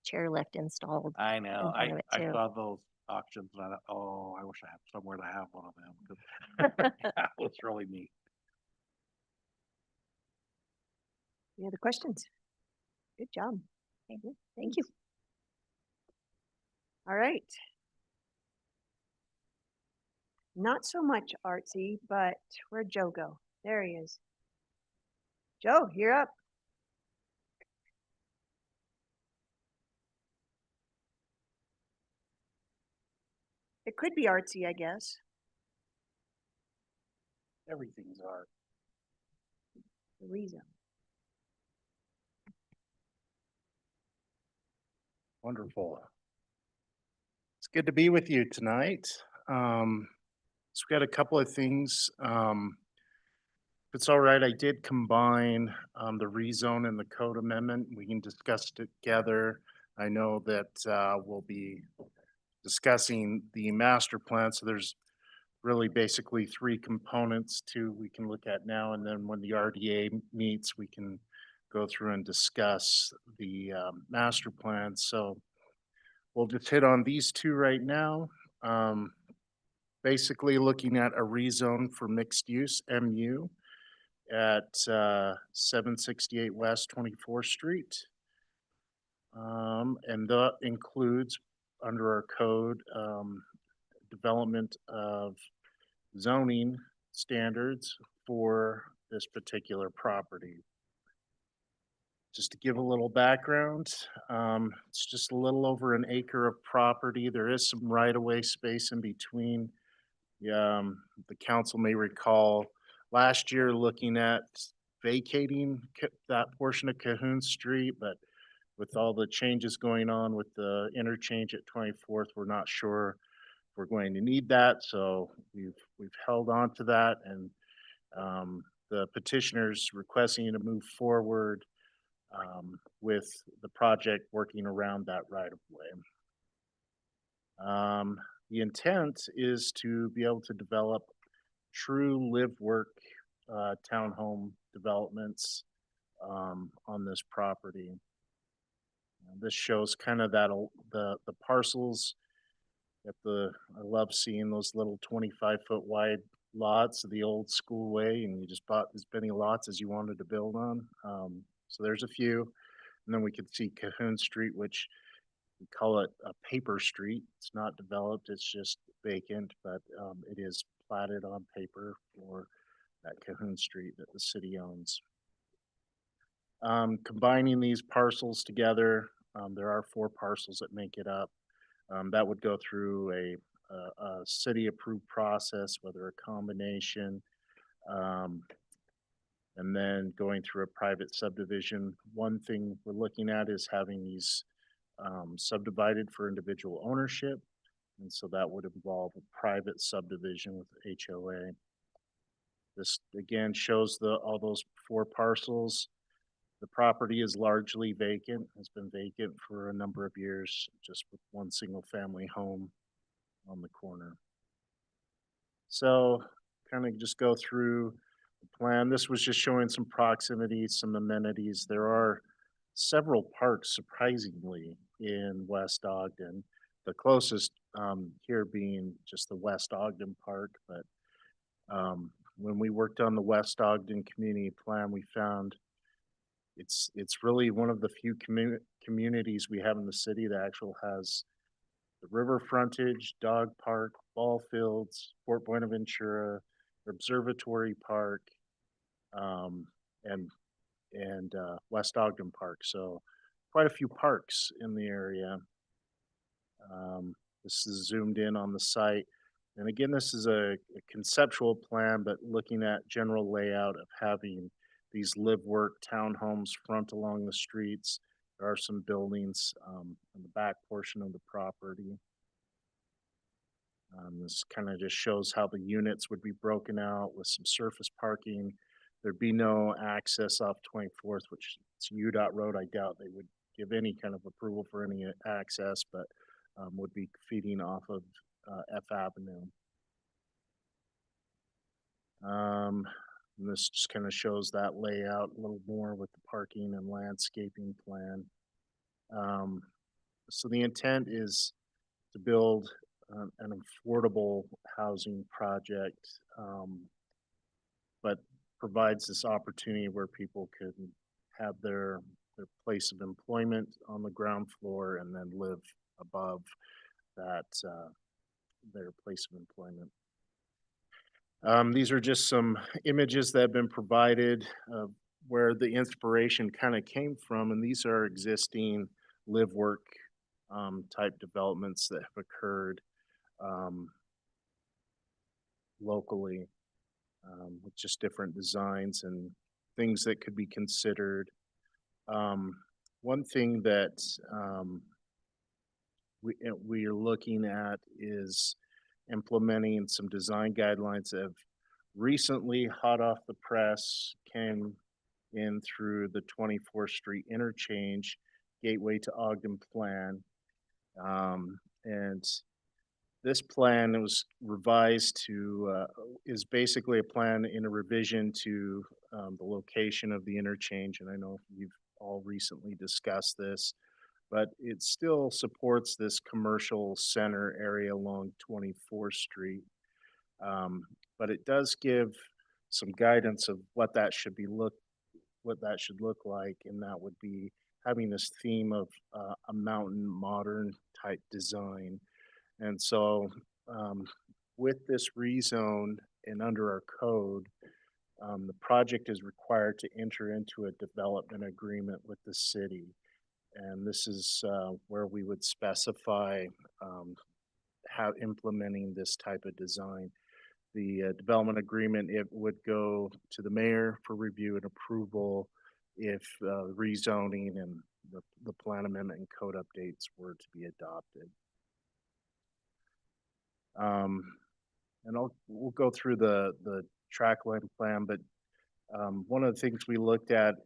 chairlift installed. I know. front of it, I too. saw those auctions and I thought, oh, I wish I had somewhere to have one of them. 'Cause that was really neat. any other questions? Good job. Thank you. All right. Not so much artsy, but where'd Joe go? There he is. Joe, you're up. It could be artsy, I guess. Everything's art. The Rezone. Wonderful. It's good to be with you tonight. So we got a couple of things. If it's all right, I did combine the rezone and the code amendment. We can discuss it together. I know that we'll be discussing the master plan, so there's really basically three components we can look at now, and then when the RDA meets, we can go through and discuss the master plan. So we'll just hit on these two right now. Basically looking at a rezone for mixed use, MU, at 768 West 24th Street. And that includes, under our code, development of zoning standards for this particular property. Just to give a little background, it's just a little over an acre of property. There is some right-of-way space in between. The council may recall last year looking at vacating that portion of Cahoon Street, but with all the changes going on with the interchange at 24th, we're not sure if we're going to need that. So we've held on to that, and the petitioners requesting to move forward with the project working around that right of way. The intent is to be able to develop true live-work townhome developments on this property. This shows kind of that the parcels I love seeing those little 25-foot wide lots of the old school way, and you just bought as many lots as you wanted to build on. So there's a few, and then we could see Cahoon Street, which we call it a paper street. It's not developed, it's just vacant, but it is platted on paper for that Cahoon Street that the city owns. Combining these parcels together, there are 4 parcels that make it up. That would go through a city-approved process, whether a combination, and then going through a private subdivision. One thing we're looking at is having these subdivided for individual ownership, and so that would involve a private subdivision with HOA. This again shows all those 4 parcels. The property is largely vacant, has been vacant for a number of years, just with one single family home on the corner. So kind of just go through the plan. This was just showing some proximity, some amenities. There are several parks, surprisingly, in West Ogden. The closest here being just the West Ogden Park, but when we worked on the West Ogden Community Plan, we found it's really one of the few communities we have in the city that actually has the river frontage, dog park, ball fields, Fort Buenaventura, Observatory Park, and West Ogden Park. So quite a few parks in the area. This is zoomed in on the site. And again, this is a conceptual plan, but looking at general layout of having these live-work townhomes front along the streets. There are some buildings in the back portion of the property. This kind of just shows how the units would be broken out with some surface parking. There'd be no access off 24th, which is UDOT road. I doubt they would give any kind of approval for any access, but would be feeding off of F Avenue. And this just kind of shows that layout a little more with the parking and landscaping plan. So the intent is to build an affordable housing project, but provides this opportunity where people can have their place of employment on the ground floor and then live above that their place of employment. These are just some images that have been provided where the inspiration kind of came from, and these are existing live work type developments that have occurred locally with just different designs and things that could be considered. One thing that we are looking at is implementing some design guidelines that have recently, hot off the press, came in through the 24th Street interchange gateway to Ogden plan. And this plan was revised is basically a plan in a revision to the location of the interchange. And I know you've all recently discussed this, but it still supports this commercial center area along 24th Street. But it does give some guidance of what that should look like, and that would be having this theme of a mountain modern type design. And so, with this rezone and under our code, the project is required to enter into a development agreement with the city. And this is where we would specify how implementing this type of design. The development agreement, it would go to the mayor for review and approval if rezoning and the plan amendment and code updates were to be adopted. And we'll go through the track line plan, but one of the things we looked at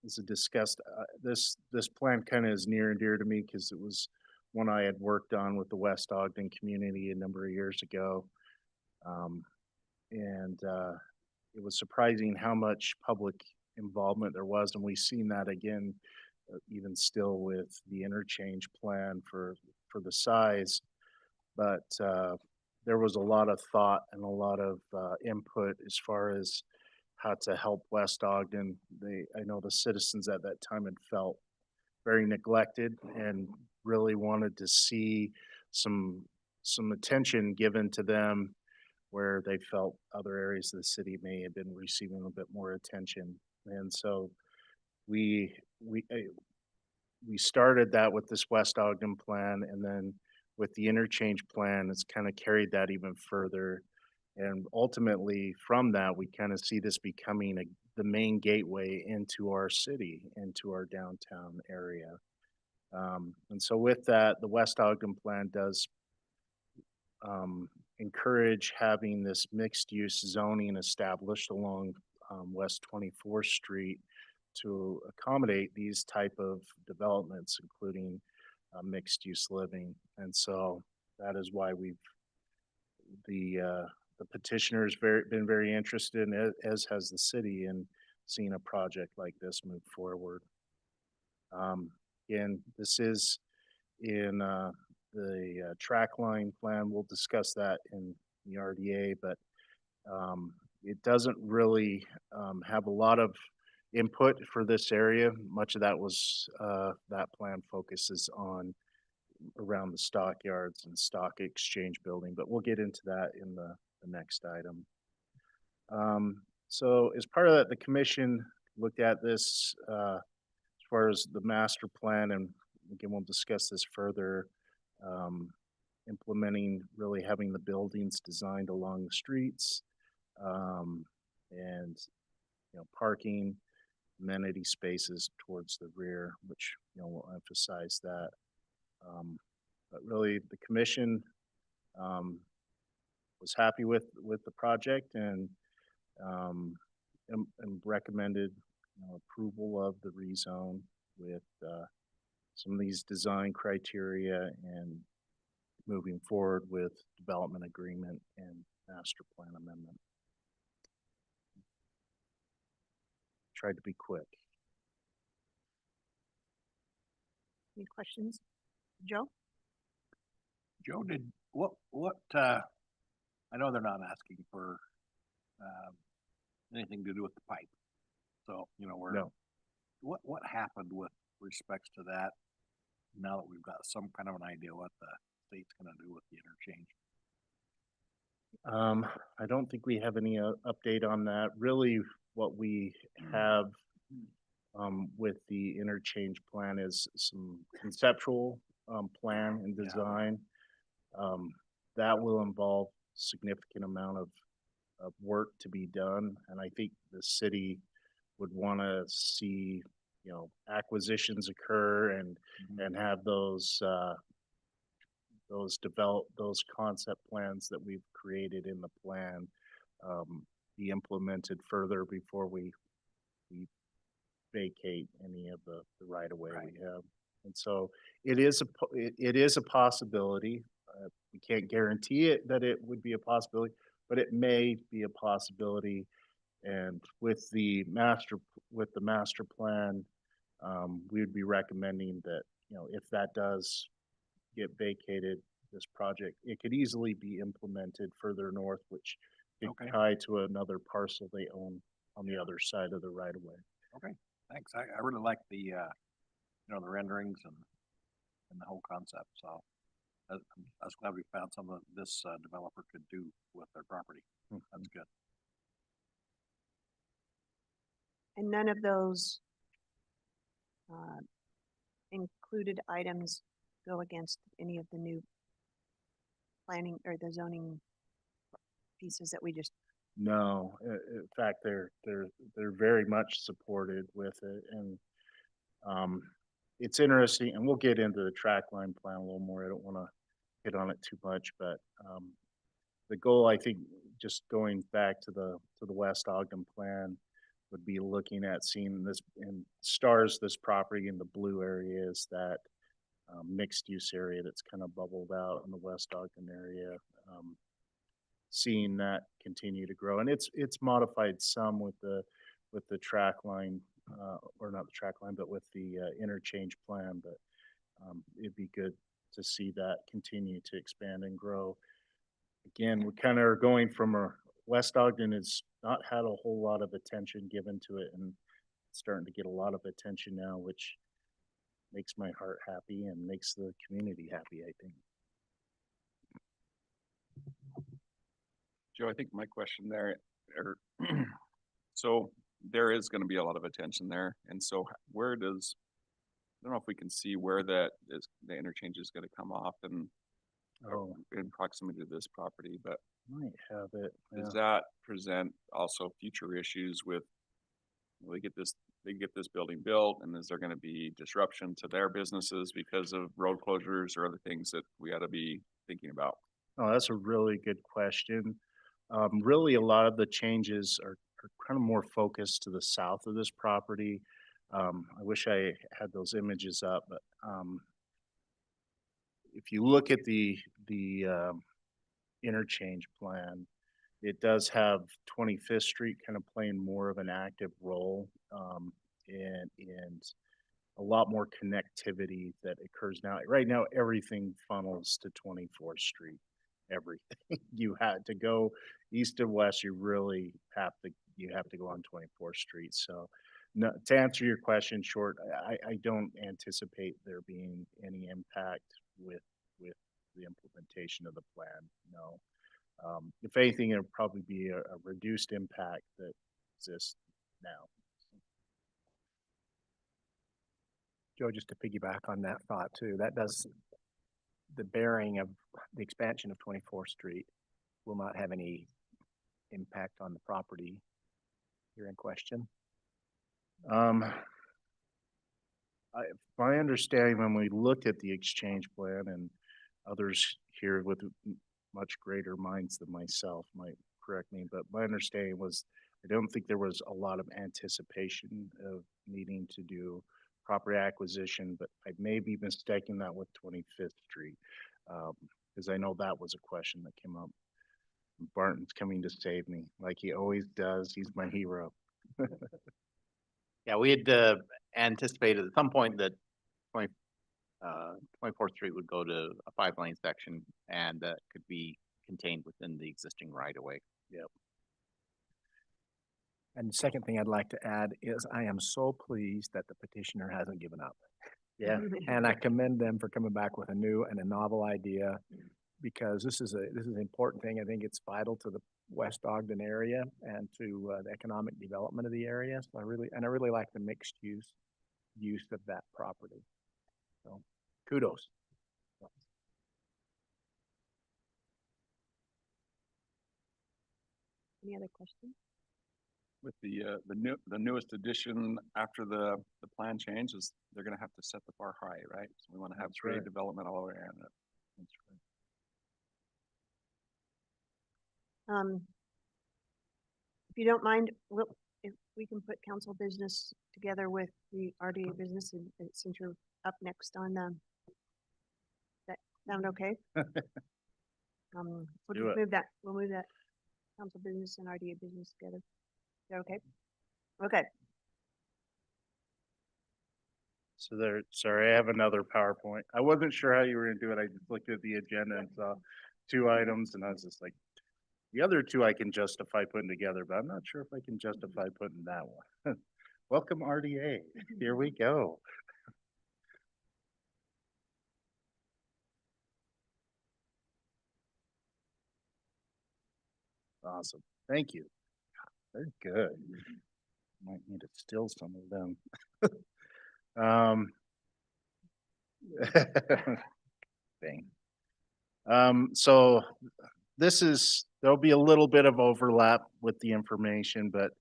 is discussed, this plan kind of is near and dear to me because it was one I had worked on with the West Ogden community a number of years ago. And it was surprising how much public involvement there was, and we've seen that again, even still with the interchange plan for the size. But there was a lot of thought and a lot of input as far as how to help West Ogden. I know the citizens at that time had felt very neglected and really wanted to see some attention given to them where they felt other areas of the city may have been receiving a bit more attention. And so we started that with this West Ogden plan, and then with the interchange plan, it's kind of carried that even further. And ultimately from that, we kind of see this becoming the main gateway into our city, into our downtown area. And so with that, the West Ogden plan does encourage having this mixed use zoning established along West 24th Street to accommodate these type of developments, including mixed use living. And so that is why the petitioner's been very interested in, as has the city, in seeing a project like this move forward. Again, this is in the track line plan. We'll discuss that in the RDA, but it doesn't really have a lot of input for this area. Much of that was that plan focuses on around the stockyards and stock exchange building, but we'll get into that in the next item. So as part of that, the commission looked at this as far as the master plan, and again, we'll discuss this further, implementing really having the buildings designed along the streets, and parking, amenity spaces towards the rear, which will emphasize that. But really, the commission was happy with the project and recommended approval of the rezone with some of these design criteria and moving forward with development agreement and master plan amendment. Tried to be quick. Any questions? Joe? Joe, I know they're not asking for, anything to do with the pipe. So, No. What happened with respects to that? Now that we've got some kind of an idea what the state's gonna do with the interchange. I don't think we have any update on that. Really, what we have with the interchange plan is some conceptual plan and design. That will involve significant amount of work to be done, and I think the city would want to see acquisitions occur and have those concept plans that we've created in the plan be implemented further before we vacate any of the right of way we have. And so it is it is a possibility. We can't guarantee it that it would be a possibility, but it may be a possibility. And with the master plan, we would be recommending that, if that does get vacated, this project, it could easily be implemented further north, which could Okay. tie to another parcel they own on the other side of the right of way. Thanks. I really like the, the renderings and the whole concept, so. I was glad we found some of this, developer could do with their property. That's good. And none of those included items go against any of the new planning or the zoning pieces that we just, No, in fact, they're very much supported with it, and it's interesting, and we'll get into the track line plan a little more. I don't want to hit on it too much, but the goal, I think, just going back to the West Ogden plan, would be looking at seeing this and stars this property in the blue areas, that mixed use area that's kind of bubbled out in the West Ogden area. Seeing that continue to grow, and it's modified some with the track line, or not the track line, but with the interchange plan. But it'd be good to see that continue to expand and grow. Again, we kind of are going from West Ogden has not had a whole lot of attention given to it, and it's starting to get a lot of attention now, which makes my heart happy and makes the community happy, I think. Joe, I think my question there, so there is going to be a lot of attention there. And so I don't know if we can see where the interchange is going to come off and in proximity to this property, but Might have it. does that present also future issues with, they get this building built, and is there going to be disruption to their businesses because of road closures or other things that we ought to be thinking about? Oh, that's a really good question. Really, a lot of the changes are kind of more focused to the south of this property. I wish I had those images up, but if you look at the interchange plan, it does have 25th Street kind of playing more of an active role, and a lot more connectivity that occurs now. Right now, everything funnels to 24th Street. Everything. You had to go east and west. You really have to go on 24th Street. So, no, to answer your question short, I don't anticipate there being any impact with the implementation of the plan. No. If anything, it'll probably be a reduced impact that exists now. Joe, just to piggyback on that thought too, that does the bearing of the expansion of 24th Street will not have any impact on the property here in question. My understanding, when we looked at the exchange plan, and others here with much greater minds than myself might correct me, but my understanding was I don't think there was a lot of anticipation of needing to do property acquisition, but I may be mistaking that with 25th Street, because I know that was a question that came up. Barton's coming to save me, like he always does. He's my hero. Yeah, we had anticipated at some point that 24th Street would go to a 5-lane section, and that could be contained within the existing right-of-way. Yep. And the second thing I'd like to add is I am so pleased that the petitioner hasn't given up. Yeah. And I commend them for coming back with a new and a novel idea, because this is an important thing. I think it's vital to the West Ogden area and to the economic development of the area. So I really like the mixed use of that property. So kudos. any other questions? With the newest addition after the plan change is they're going to have to set the bar high, right? So we want to have That's great right. development all around it. That's right. you don't mind, if we can put council business together with the RDA business and since you're up next on, that sound okay? We'll Do just it. we'll move that council business and RDA business together. Is that okay? Okay. So there, sorry, I have another PowerPoint. I wasn't sure how you were gonna do it. I just looked at the agenda and saw 2 items and I was just like, the other 2 I can justify putting together, but I'm not sure if I can justify putting that one. Welcome RDA. Here we go. Awesome. Thank you. Very good. Might need to steal some of them. Dang. So there'll be a little bit of overlap with the information, but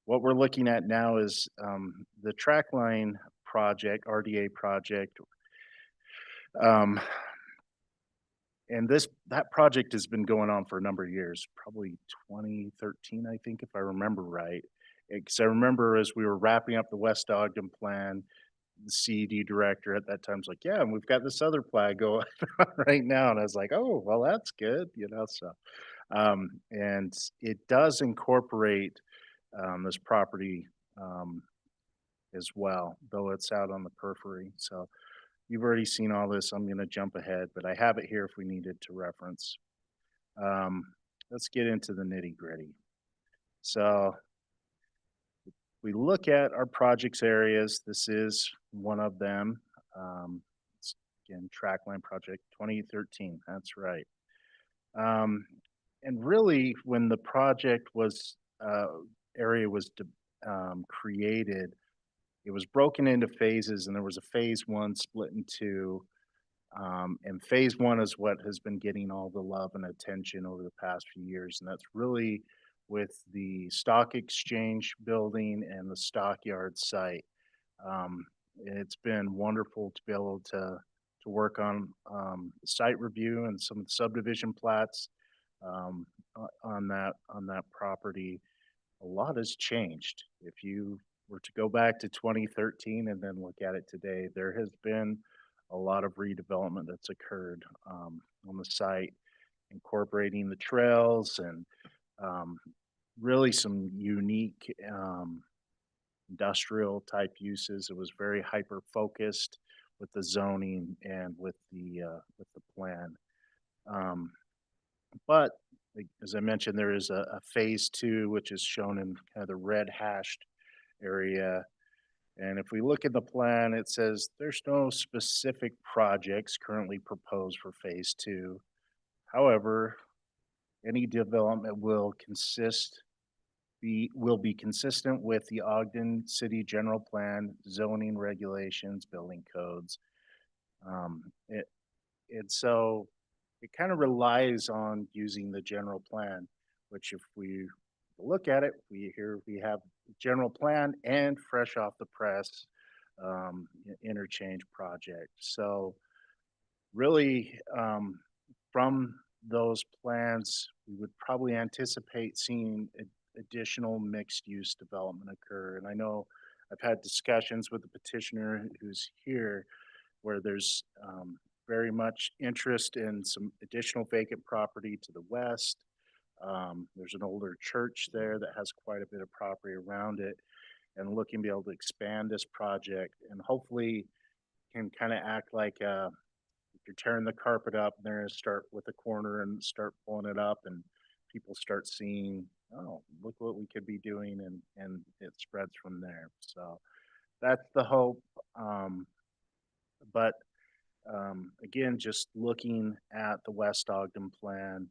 what we're looking at now is the trackline project, RDA project. And that project has been going on for a number of years, probably 2013, I think, if I remember right. Because I remember as we were wrapping up the West Ogden plan, the CED director at that time was like, yeah, and we've got this other plan going on right now. And I was like, oh, well, that's good, so. And it does incorporate this property as well, though it's out on the periphery. So you've already seen all this. I'm going to jump ahead, but I have it here if we needed to reference. Let's get into the nitty gritty. So we look at our projects areas. This is one of them. It's, again, Trackline Project 2013. That's right. And really, when the project was area was created, it was broken into phases, and there was a phase 1 split in 2. And phase 1 is what has been getting all the love and attention over the past few years, and that's really with the stock exchange building and the stockyard site. It's been wonderful to be able to work on site review and some of the subdivision plats on that property. A lot has changed. If you were to go back to 2013 and then look at it today, there has been a lot of redevelopment that's occurred on the site, incorporating the trails and really some unique industrial type uses. It was very hyper focused with the zoning and with the plan. But as I mentioned, there is a phase 2, which is shown in kind of the red hashed area. And if we look at the plan, it says there's no specific projects currently proposed for phase 2. However, any development will be consistent with the Ogden City General Plan, zoning regulations, building codes. So it kind of relies on using the general plan, which if we look at it, we have general plan and fresh off the press interchange project. So really from those plans, we would probably anticipate seeing additional mixed use development occur. And I know I've had discussions with the petitioner who's here where there's very much interest in some additional vacant property to the west. There's an older church there that has quite a bit of property around it, and looking to be able to expand this project and hopefully can kind of act like if you're tearing the carpet up, they're going to start with a corner and start pulling it up, and people start seeing, oh, look what we could be doing, and it spreads from there. So that's the hope. But again, just looking at the West Ogden plan,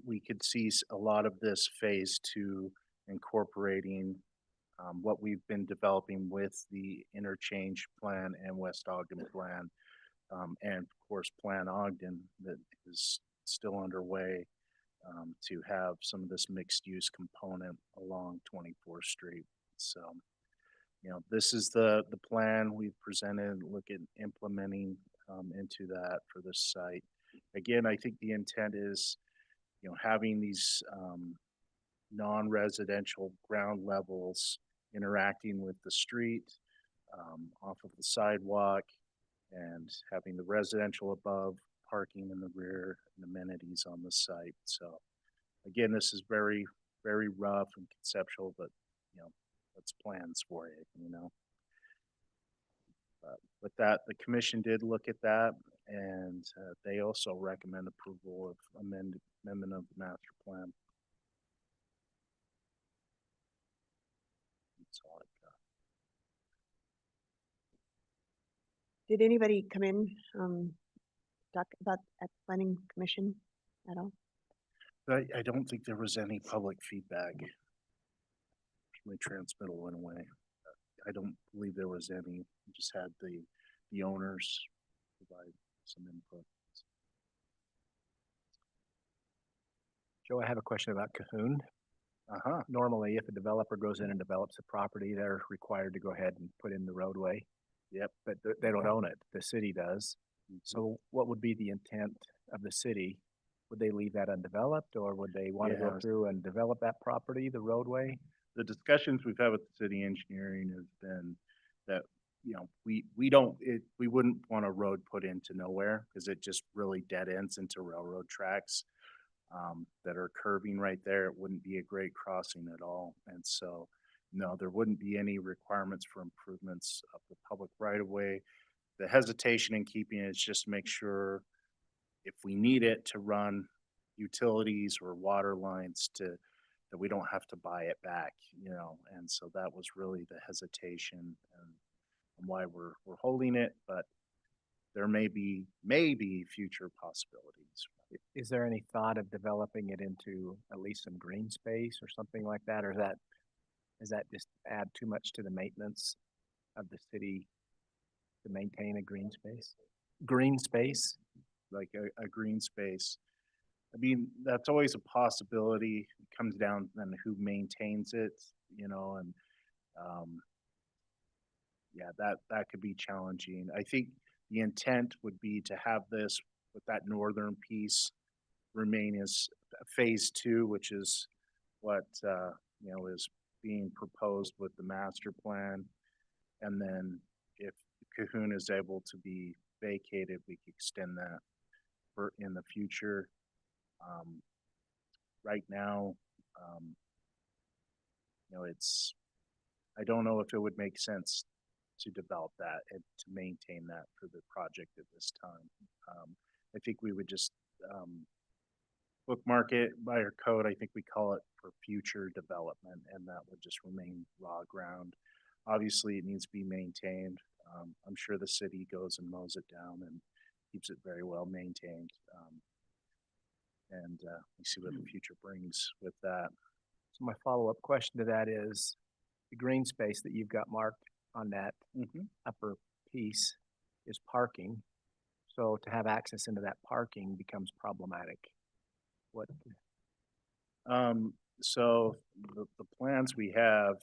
we could see a lot of this phase 2 incorporating what we've been developing with the interchange plan and West Ogden plan, and of course Plan Ogden that is still underway to have some of this mixed use component along 24th Street. So, this is the plan we've presented, look at implementing into that for this site. Again, I think the intent is, having these non-residential ground levels interacting with the street, off of the sidewalk, and having the residential above, parking in the rear, and amenities on the site. So again, this is very, very rough and conceptual, but, you know, that's plans for it, you know. With that, the commission did look at that, and they also recommend approval of amendment of the master plan. That's all I've got. Did anybody come in, talk about at the planning commission at all? I don't think there was any public feedback. My transmittal went away. I don't believe there was any. We just had the owners provide some input. Joe, I have a question about Cahoon. Uh-huh. Normally, if a developer goes in and develops a property, they're required to go ahead and put in the roadway. Yep. But they don't own it. The city does. So what would be the intent of the city? Would they leave that undeveloped, or would they want to go Yes. through and develop that property, the roadway? The discussions we've had with the city engineering has been that, you know, we wouldn't want a road put into nowhere because it just really dead ends into railroad tracks that are curving right there. It wouldn't be a great crossing at all. And so, no, there wouldn't be any requirements for improvements of the public right of way. The hesitation in keeping it is just to make sure if we need it to run utilities or water lines that we don't have to buy it back, you know, and so that was really the hesitation and why we're holding it, but there may be future possibilities. Is there any thought of developing it into at least some green space or something like that, or does that just add too much to the maintenance of the city to maintain a green space? Green space? Like a green space. I mean, that's always a possibility. It comes down then who maintains it, you know, and yeah, that could be challenging. I think the intent would be to have this with that northern piece remain as phase 2, which is what you know is being proposed with the master plan, and then if Cahoon is able to be vacated, we could extend that for in the future. Right now, you know, I don't know if it would make sense to develop that and to maintain that for the project at this time. I think we would just bookmark it by our code. I think we call it for future development, and that would just remain raw ground. Obviously, it needs to be maintained. I'm sure the city goes and mows it down and keeps it very well maintained. And we see what the future brings with that. So my follow-up question to that is, the green space that you've got marked on that upper piece is parking. So to have access into that parking becomes problematic. What? So the plans we have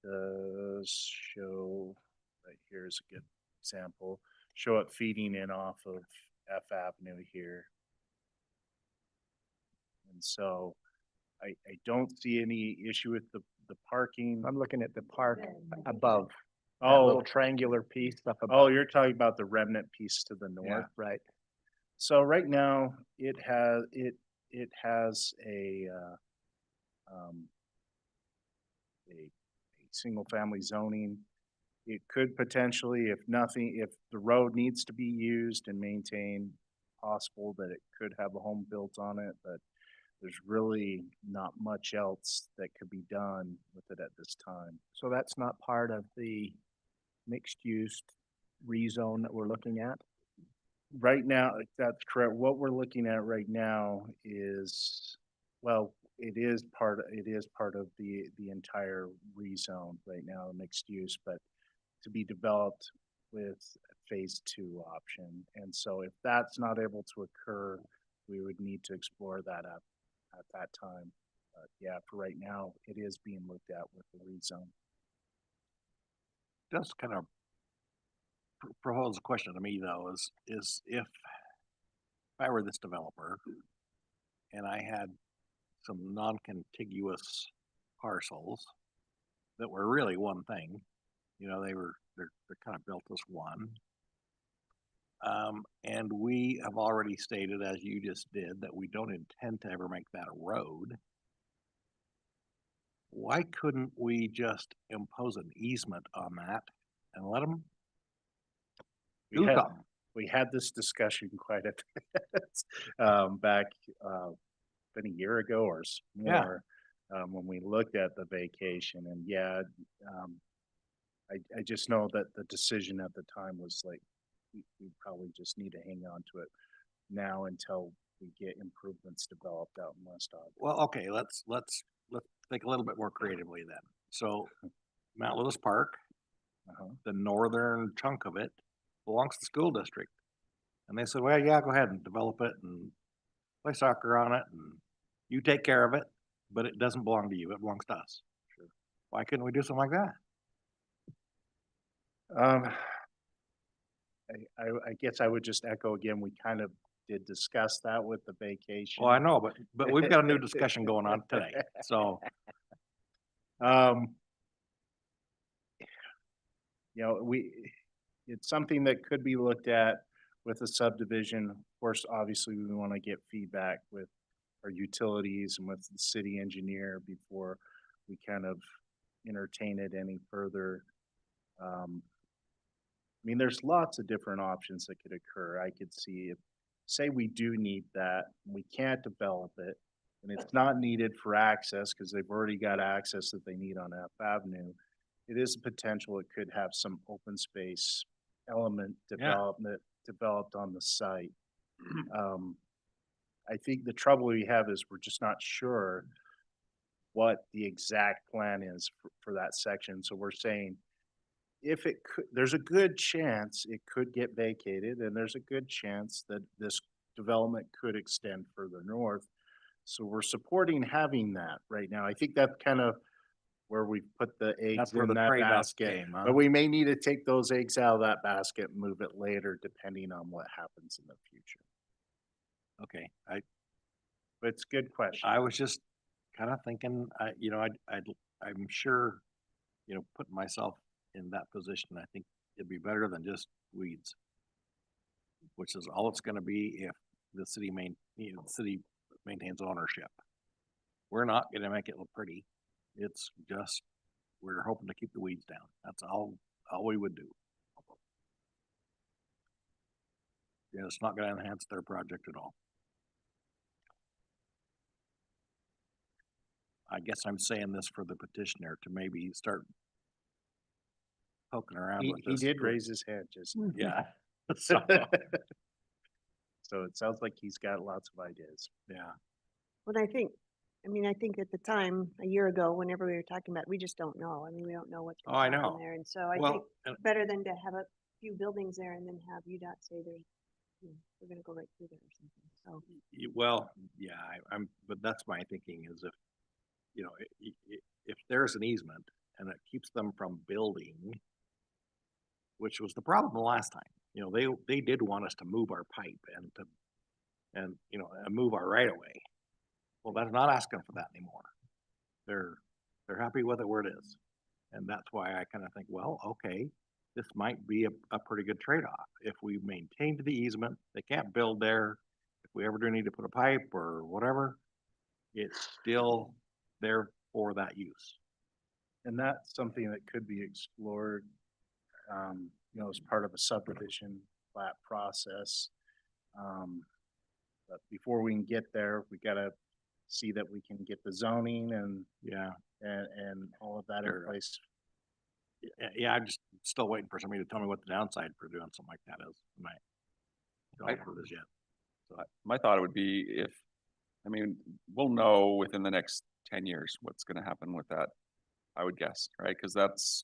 does show, right here is a good example, show it feeding in off of F Avenue here. And so I don't see any issue with the parking. I'm looking at the park above. That Oh, little triangular piece up above. oh, you're talking about the remnant piece to the north. Yeah, right. So right now it has a single family zoning. It could potentially, if the road needs to be used and maintained, possible that it could have a home built on it, but there's really not much else that could be done with it at this time. So that's not part of the mixed use rezone that we're looking at? Right now, that's correct. What we're looking at right now is, well, it is part of the entire rezone right now, mixed use, but to be developed with a phase 2 option. And so if that's not able to occur, we would need to explore that at that time. But yeah, for right now, it is being looked at with the rezone. Does kind of propose a question to me though, is if I were this developer and I had some non-contiguous parcels that were really one thing. You know, they're kind of built as one. And we have already stated, as you just did, that we don't intend to ever make that a road. Why couldn't we just impose an easement on that and let them We do had- something? We had this discussion quite a bit, back, been a year ago or Yeah. more, when we looked at the vacation and yeah, I just know that the decision at the time was like, we probably just need to hang on to it now until we get improvements developed out in West Ogden. Well, okay, let's think a little bit more creatively then. So Mount Lewis Park, Uh-huh. the northern chunk of it belongs to the school district. And they said, well, yeah, go ahead and develop it and play soccer on it and you take care of it, but it doesn't belong to you, it belongs to us. Sure. Why couldn't we do something like that? I guess I would just echo again, we kind of did discuss that with the vacation. Well, I know, but we've got a new discussion going on today, so. You know, it's something that could be looked at with a subdivision. Of course, obviously, we want to get feedback with our utilities and with the city engineer before we kind of entertain it any further. I mean, there's lots of different options that could occur. I could see if, say we do need that, we can't develop it, and it's not needed for access because they've already got access that they need on F Avenue. It is a potential it could have some open space element developed on the site. I think the trouble we have is we're just not sure what the exact plan is for that section. So we're saying if it could, there's a good chance it could get vacated and there's a good chance that this development could extend further north. So we're supporting having that right now. I think that's kind of where we put the eggs That's where in the that trade-off basket. came, huh? But we may need to take those eggs out of that basket and move it later, depending on what happens in the future. Okay, But it's a good question. I was just kind of thinking, I'm sure, putting myself in that position, I think it'd be better than just weeds. Which is all it's gonna be if the city maintains ownership. We're not gonna make it look pretty. It's just, we're hoping to keep the weeds down. That's all we would do. Yeah, it's not gonna enhance their project at all. I guess I'm saying this for the petitioner to maybe start poking around He with this. did raise his hand just. Yeah. So, So it sounds like he's got lots of ideas. yeah. Well, I think at the time, a year ago, whenever we were talking about, we just don't know. I mean, we don't know what's Oh, going I to know. happen there. And so I think Well, better than to have a few buildings there and then have UDOT say we're going to go right through there or something. So, well, yeah, but that's my thinking is if there's an easement and it keeps them from building, which was the problem the last time, they did want us to move our pipe and move our right of way. Well, that's not asking for that anymore. They're happy with it where it is. And that's why I kind of think, well, okay, this might be a pretty good trade-off. If we maintained the easement, they can't build there. If we ever do need to put a pipe or whatever, it's still there for that use. And that's something that could be explored, as part of a subdivision plat process. But before we can get there, we gotta see that we can get the zoning and all of that in Sure. place. Yeah, I'm just still waiting for somebody to tell me what the downside for doing something like that is. Don't know what it is yet. So my thought would be we'll know within the next 10 years what's gonna happen with that, I would guess, right? Cause that's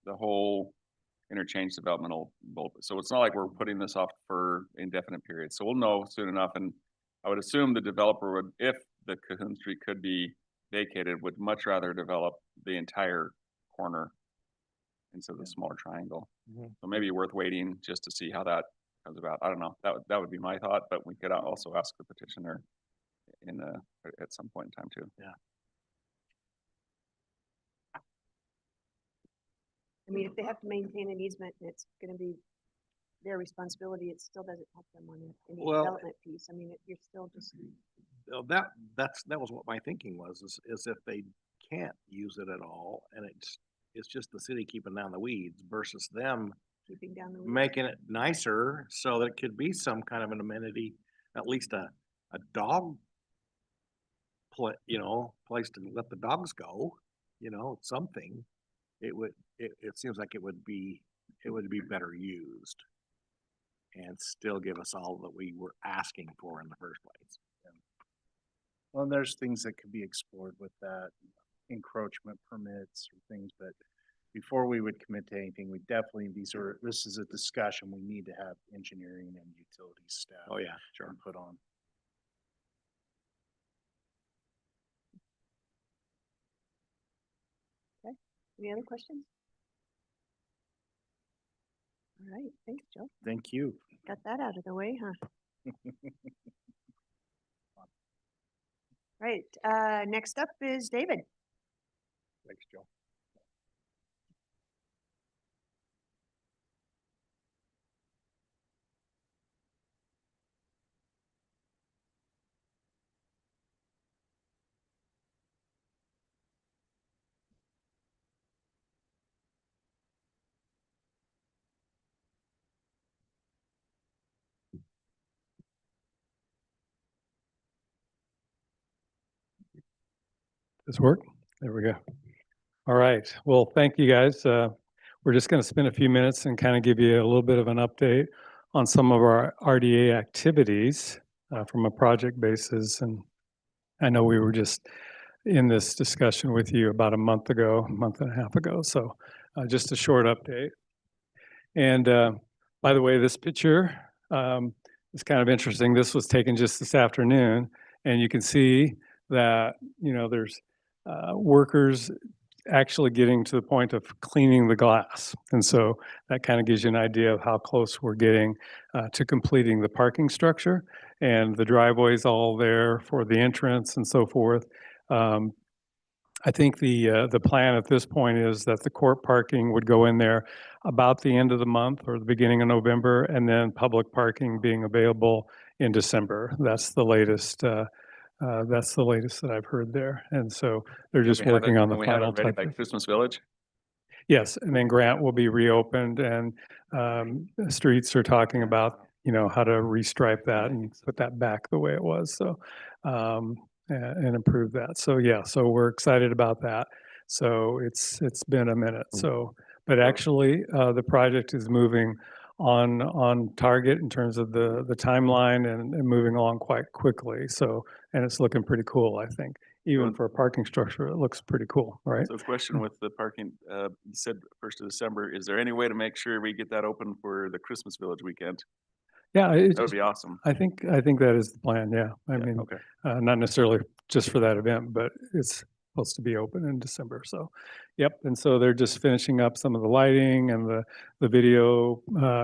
the whole interchange developmental, so it's not like we're putting this off for indefinite periods. So we'll know soon enough. And I would assume the developer would, if the Cahoon Street could be vacated, would much rather develop the entire corner instead of the smaller triangle. Mhm. So maybe worth waiting just to see how that comes about. I don't know. That would be my thought, but we could also ask the petitioner at some point in time too. I mean, if they have to maintain an easement and it's gonna be their responsibility, it still doesn't help them on any Well, development piece. I mean, you're still just, That was what my thinking was, is if they can't use it at all, and it's just the city keeping down the weeds versus them keeping down the. weeds. making it nicer so that it could be some kind of an amenity, at least a dog place to let the dogs go, something. It seems like it would be better used and still give us all that we were asking for in the first place. Well, there's things that could be explored with that, encroachment permits or things, but before we would commit to anything, this is a discussion we need to have engineering and utilities staff. Oh, yeah, sure. Put on. Any other questions? All right, thanks, Joe. Thank you. Got that out of the way, huh? Right, next up is David. Thanks, Joe. This work? There we go. All right. Well, thank you guys. We're just going to spend a few minutes and kind of give you a little bit of an update on some of our RDA activities from a project basis. And I know we were just in this discussion with you about a month and a half ago. So just a short update. And by the way, this picture is kind of interesting. This was taken just this afternoon, and you can see that, there's workers actually getting to the point of cleaning the glass. And so that kind of gives you an idea of how close we're getting to completing the parking structure, and the driveway's all there for the entrance and so forth. I think the plan at this point is that the court parking would go in there about the end of the month or the beginning of November, and then public parking being available in December. That's the latest that I've heard there. And so they're just working on the we have final it ready touch. by Christmas Village. Yes, and then Grant will be reopened, and the streets are talking about, how to restripe that and put that back the way it was. So, and improve that. So yeah, so we're excited about that. So it's been a minute. So, but actually, the project is moving on target in terms of the timeline and moving along quite quickly. So, and it's looking pretty cool, I think. Even for a parking structure, it looks pretty cool, right? So question with the parking, you said 1st of December, is there any way to make sure we get that open for the Christmas Village weekend? Yeah, That would be awesome. I think that is the plan. Yeah, I mean, Okay. not necessarily just for that event, but it's supposed to be open in December. So, yep. And so they're just finishing up some of the lighting and the video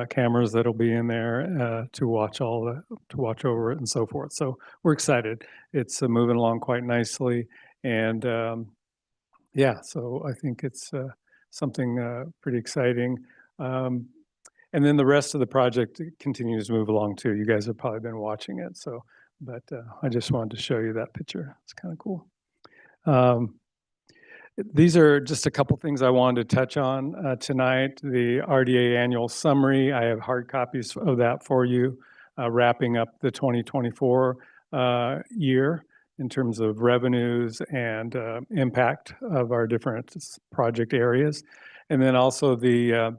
cameras that'll be in there to watch over it and so forth. So we're excited. It's moving along quite nicely, and yeah. So I think it's something pretty exciting. And then the rest of the project continues to move along too. You guys have probably been watching it. So, but I just wanted to show you that picture. It's kind of cool. These are just a couple things I wanted to touch on tonight. The RDA annual summary, I have hard copies of that for you, wrapping up the 2024 year in terms of revenues and impact of our different project areas. And then also the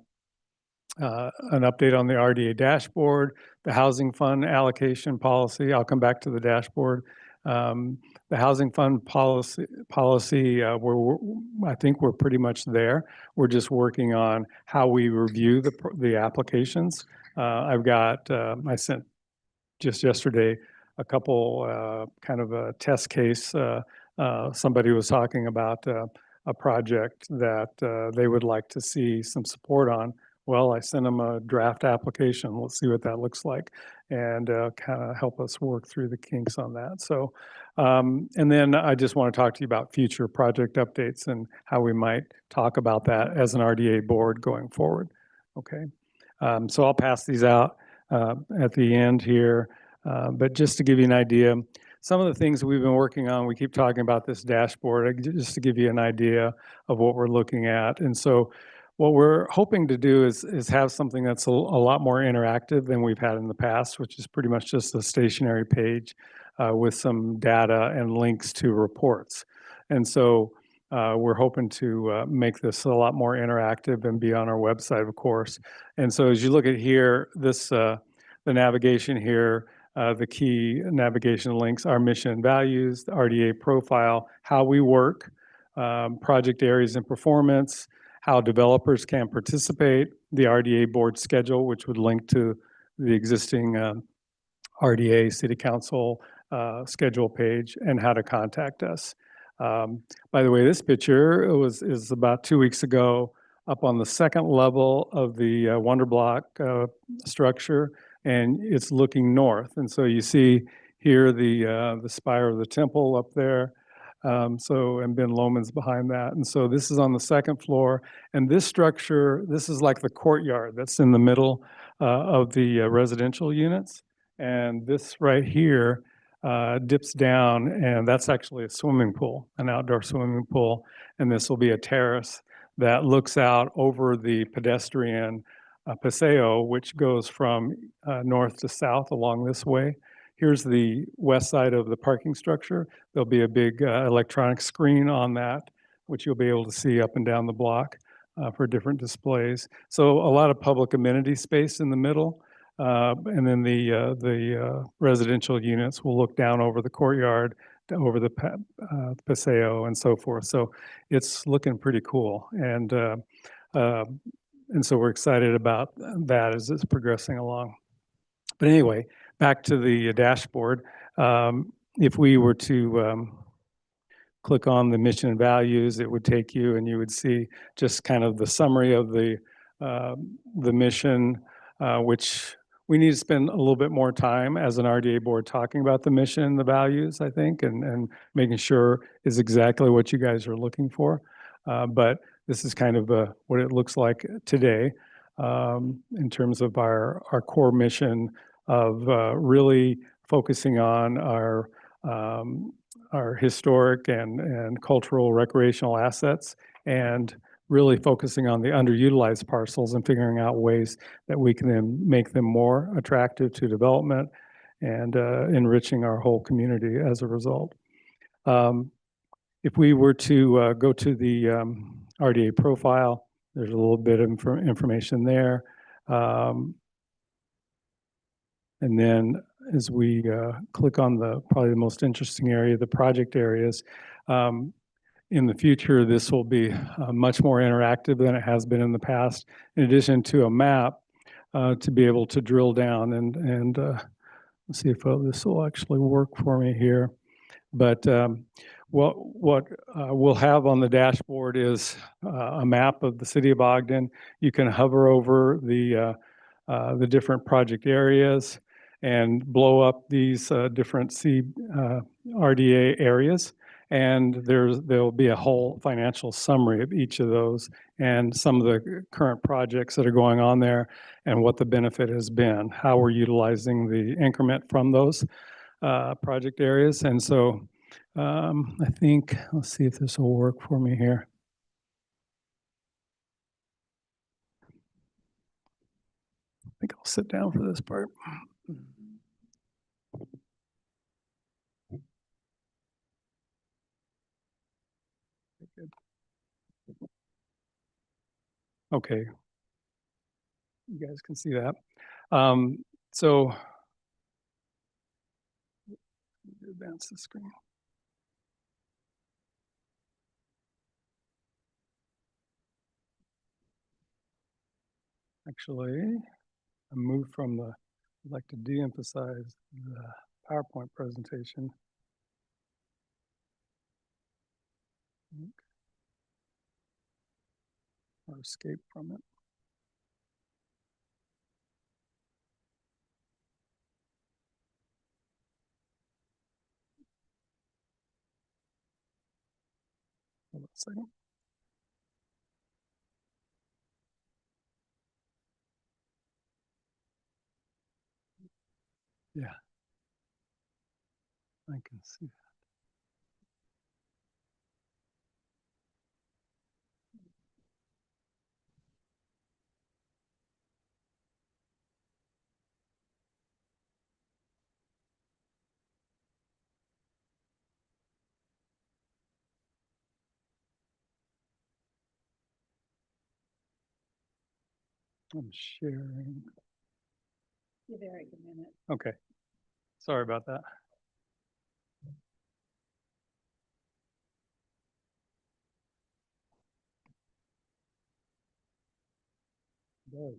an update on the RDA dashboard, the housing fund allocation policy. I'll come back to the dashboard. The housing fund policy, I think we're pretty much there. We're just working on how we review the applications. I sent just yesterday a couple kind of a test case. Somebody was talking about a project that they would like to see some support on well, I sent them a draft application. Let's see what that looks like, and kind of help us work through the kinks on that. So, and then I just want to talk to you about future project updates and how we might talk about that as an RDA board going forward. Okay, so I'll pass these out at the end here, but just to give you an idea, some of the things that we've been working on, we keep talking about this dashboard, just to give you an idea of what we're looking at. And so what we're hoping to do is have something that's a lot more interactive than we've had in the past, which is pretty much just a stationary page with some data and links to reports. And so we're hoping to make this a lot more interactive and be on our website, of course. And so as you look at here, this the navigation here, the key navigation links, our mission and values, the RDA profile, how we work, project areas and performance, how developers can participate, the RDA board schedule, which would link to the existing RDA City Council schedule page, and how to contact us. By the way, this picture is about 2 weeks ago up on the second level of the Wonder Block structure, and it's looking north. And so you see here the spire of the temple up there. And Ben Lomond's behind that. And so this is on the second floor. And this structure, this is like the courtyard that's in the middle of the residential units. And this right here dips down, and that's actually a swimming pool, an outdoor swimming pool. And this will be a terrace that looks out over the pedestrian paseo, which goes from north to south along this way. Here's the west side of the parking structure. There'll be a big electronic screen on that, which you'll be able to see up and down the block for different displays. So a lot of public amenity space in the middle. And then the residential units will look down over the courtyard, over the paseo and so forth. So it's looking pretty cool. And so we're excited about that as it's progressing along. But anyway, back to the dashboard. If we were to click on the mission and values, it would take you, and you would see just kind of the summary of the mission, which we need to spend a little bit more time as an RDA board talking about the mission and the values, I think, and making sure is exactly what you guys are looking for. But this is kind of what it looks like today in terms of our core mission of really focusing on our historic and cultural recreational assets, and really focusing on the underutilized parcels and figuring out ways that we can then make them more attractive to development and enriching our whole community as a result. If we were to go to the RDA profile, there's a little bit of information there. And then as we click on probably the most interesting area, the project areas, in the future, this will be much more interactive than it has been in the past, in addition to a map to be able to drill down and let's see if this will actually work for me here. But what we'll have on the dashboard is a map of the city of Ogden. You can hover over the different project areas and blow up these different RDA areas. And there'll be a whole financial summary of each of those and some of the current projects that are going on there and what the benefit has been, how we're utilizing the increment from those project areas. And so I think, let's see if this will work for me here. I think I'll sit down for this part. Good. Okay. You guys can see that. So advance the screen. Actually, I moved from I'd like to de-emphasize the PowerPoint presentation. Or escape from it. Hold on a second. Yeah. I can see that. I'm sharing. Give Eric a minute. Okay. Sorry about that. It does.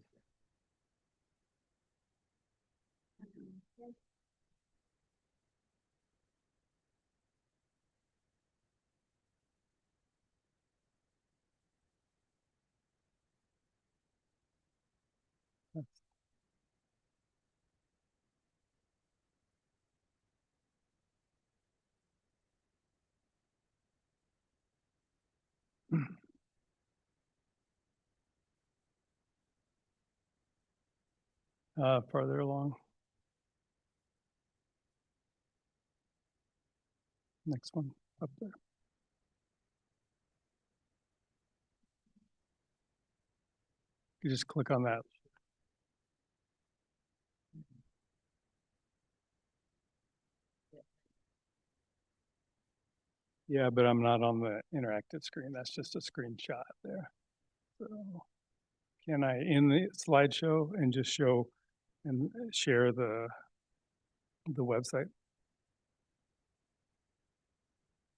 That's- Farther along. Next one up there. You just click on that. Yeah, but I'm not on the interactive screen. That's just a screenshot there. So can I end the slideshow and just show and share the website?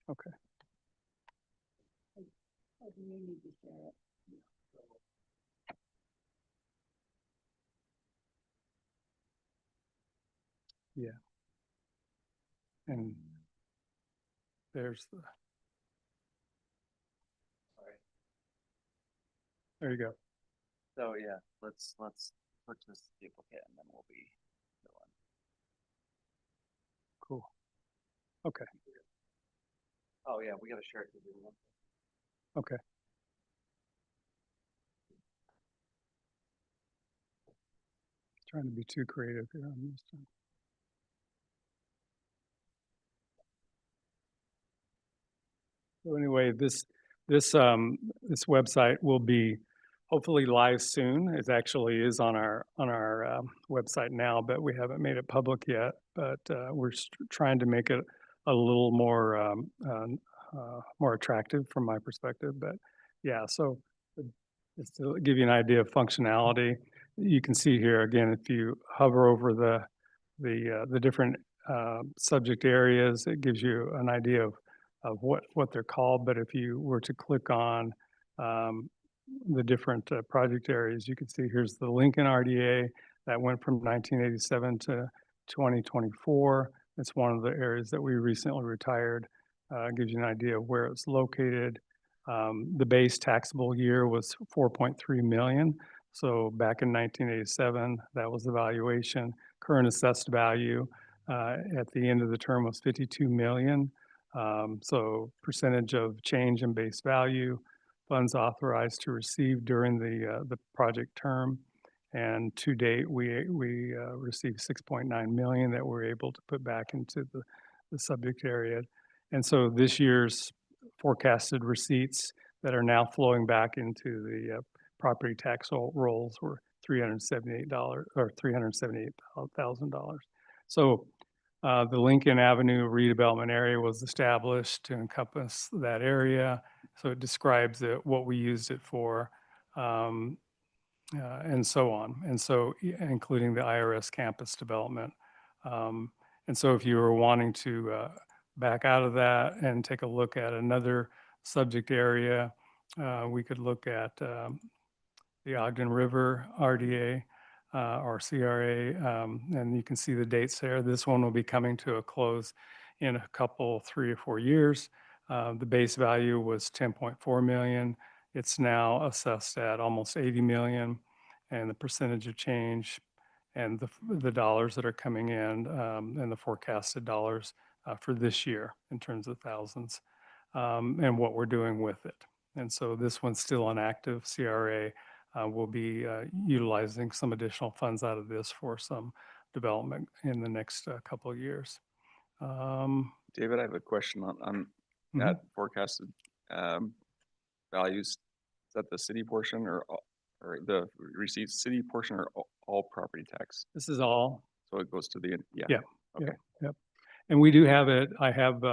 Okay. Or do you need to share it? Yeah. And there's the. There you go. So yeah, let's put this duplicate and then we'll be going. Cool. Okay. Oh yeah, we gotta share it to everyone. Okay. Trying to be too creative here on this time. So anyway, this website will be hopefully live soon. It actually is on our website now, but we haven't made it public yet. But we're trying to make it a little more more attractive from my perspective. But yeah, so just to give you an idea of functionality, you can see here again if you hover over the different subject areas, it gives you an idea of what they're called. But if you were to click on the different project areas, you can see here's the Lincoln RDA that went from 1987 to 2024. It's one of the areas that we recently retired. Gives you an idea of where it's located. The base taxable year was 4.3 million. So back in 1987, that was the valuation. Current assessed value at the end of the term was 52 million. So percentage of change in base value, funds authorized to receive during the project term. And to date, we received 6.9 million that we're able to put back into the subject area. And so this year's forecasted receipts that are now flowing back into the property tax rolls were $378 or $378,000. So the Lincoln Avenue redevelopment area was established to encompass that area. So it describes what we used it for, and so on. And so including the IRS campus development. And so if you were wanting to back out of that and take a look at another subject area, we could look at the Ogden River RDA or CRA, and you can see the dates there. This one will be coming to a close in a couple, 3 or 4 years. The base value was 10.4 million. It's now assessed at almost 80 million, and the percentage of change and the dollars that are coming in and the forecasted dollars for this year in terms of thousands. and what we're doing with it. And so this one's still an active CRA. We'll be utilizing some additional funds out of this for some development in the next couple of years. David, I have a question on that forecasted values. Is that the city portion or the receipts city portion or all property tax? This is all. So it goes to the, yeah. Yeah. Okay. Yep. And we do have it. I have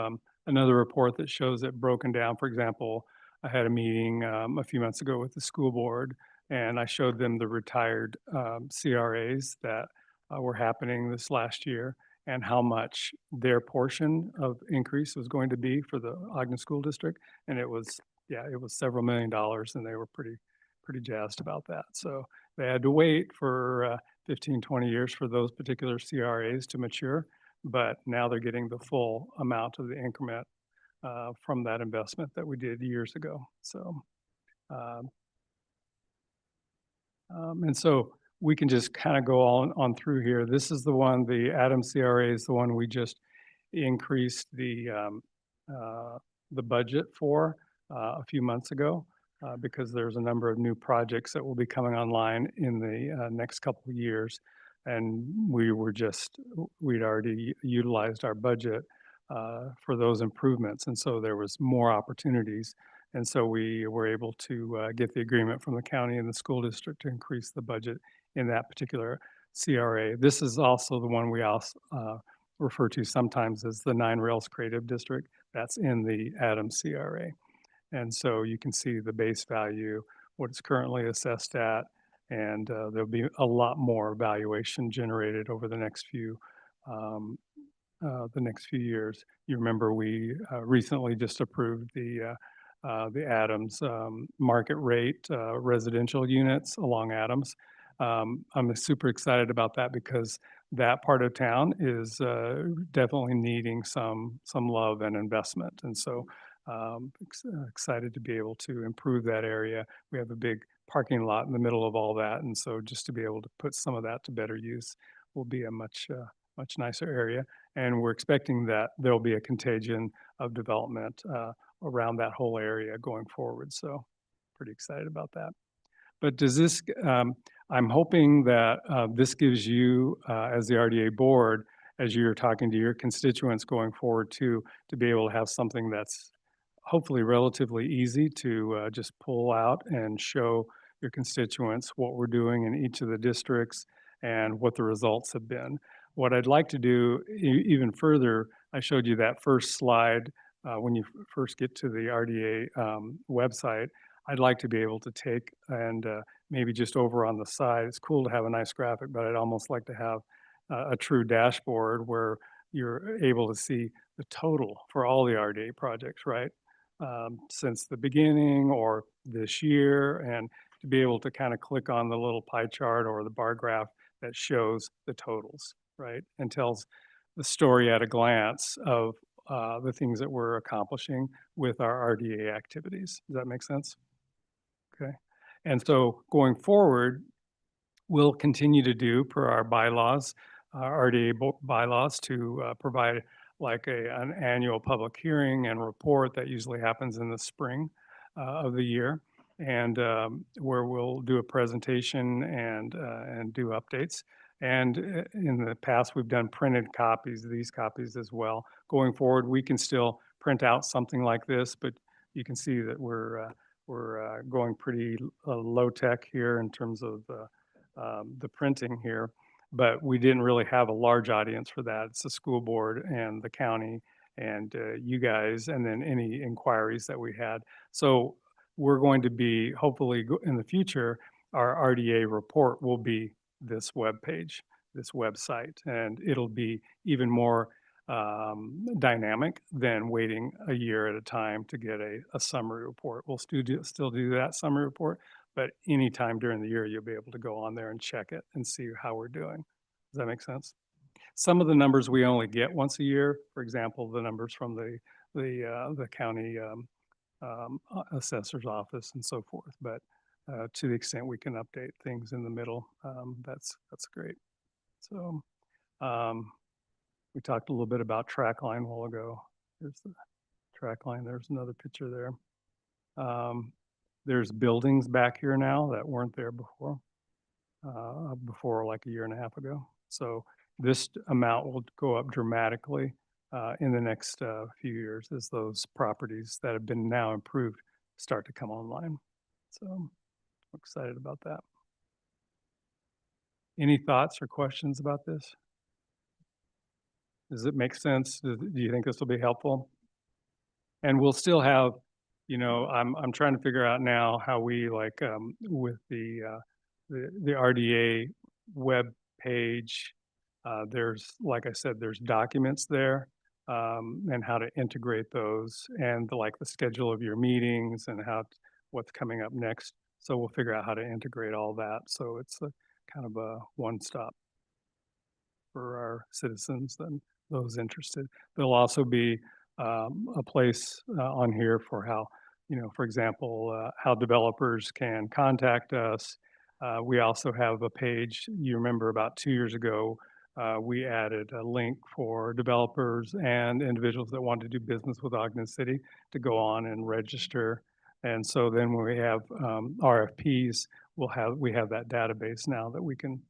another report that shows it broken down. For example, I had a meeting a few months ago with the school board, and I showed them the retired CRAs that were happening this last year and how much their portion of increase was going to be for the Ogden School District. And it was several $1 million, and they were pretty jazzed about that. So they had to wait for 15, 20 years for those particular CRAs to mature, but now they're getting the full amount of the increment from that investment that we did years ago. So, and so we can just kind of go on through here. This is the one, the Adams CRA is the one we just increased the budget for a few months ago because there's a number of new projects that will be coming online in the next couple of years. And we'd already utilized our budget for those improvements. And so there was more opportunities. And so we were able to get the agreement from the county and the school district to increase the budget in that particular CRA. This is also the one we also refer to sometimes as the 9 Rails Creative District. That's in the Adams CRA. And so you can see the base value, what it's currently assessed at, and there'll be a lot more valuation generated over the next few years. You remember we recently just approved the Adams market rate residential units along Adams. I'm super excited about that because that part of town is definitely needing some love and investment. And so excited to be able to improve that area. We have a big parking lot in the middle of all that. And so just to be able to put some of that to better use will be a much nicer area. And we're expecting that there'll be a contagion of development around that whole area going forward. So pretty excited about that. But does this, I'm hoping that this gives you as the RDA board, as you're talking to your constituents going forward to be able to have something that's hopefully relatively easy to just pull out and show your constituents what we're doing in each of the districts and what the results have been. What I'd like to do even further, I showed you that first slide when you first get to the RDA website. I'd like to be able to take and maybe just over on the side, it's cool to have a nice graphic, but I'd almost like to have a true dashboard where you're able to see the total for all the RDA projects, right? Since the beginning or this year, and to be able to kind of click on the little pie chart or the bar graph that shows the totals, right? And tells the story at a glance of the things that we're accomplishing with our RDA activities. Does that make sense? Okay. And so going forward, we'll continue to do per our bylaws, RDA bylaws, to provide like an annual public hearing and report that usually happens in the spring of the year, and where we'll do a presentation and do updates. And in the past, we've done printed copies, these copies as well. Going forward, we can still print out something like this, but you can see that we're going pretty low tech here in terms of the printing here. But we didn't really have a large audience for that. It's the school board and the county and you guys, and then any inquiries that we had. So we're going to be, hopefully in the future, our RDA report will be this web page, this website, and it'll be even more dynamic than waiting a year at a time to get a summary report. We'll still do that summary report, but anytime during the year, you'll be able to go on there and check it and see how we're doing. Does that make sense? Some of the numbers we only get once a year. For example, the numbers from the county assessor's office and so forth. But to the extent we can update things in the middle, that's great. So we talked a little bit about track line a while ago. Here's the track line. There's another picture there. There's buildings back here now that weren't there before like a year and a half ago. So this amount will go up dramatically in the next few years as those properties that have been now improved start to come online. So I'm excited about that. Any thoughts or questions about this? Does it make sense? Do you think this will be helpful? And we'll still have, you know, I'm trying to figure out now how we like with the RDA web page. There's, like I said, there's documents there and how to integrate those and like the schedule of your meetings and what's coming up next. So we'll figure out how to integrate all that. So it's a kind of a one-stop for our citizens and those interested. There'll also be a place on here for how, you know, for example, how developers can contact us. We also have a page, you remember about 2 years ago, we added a link for developers and individuals that want to do business with Ogden City to go on and register. And so then when we have RFPs, we have that database now that we can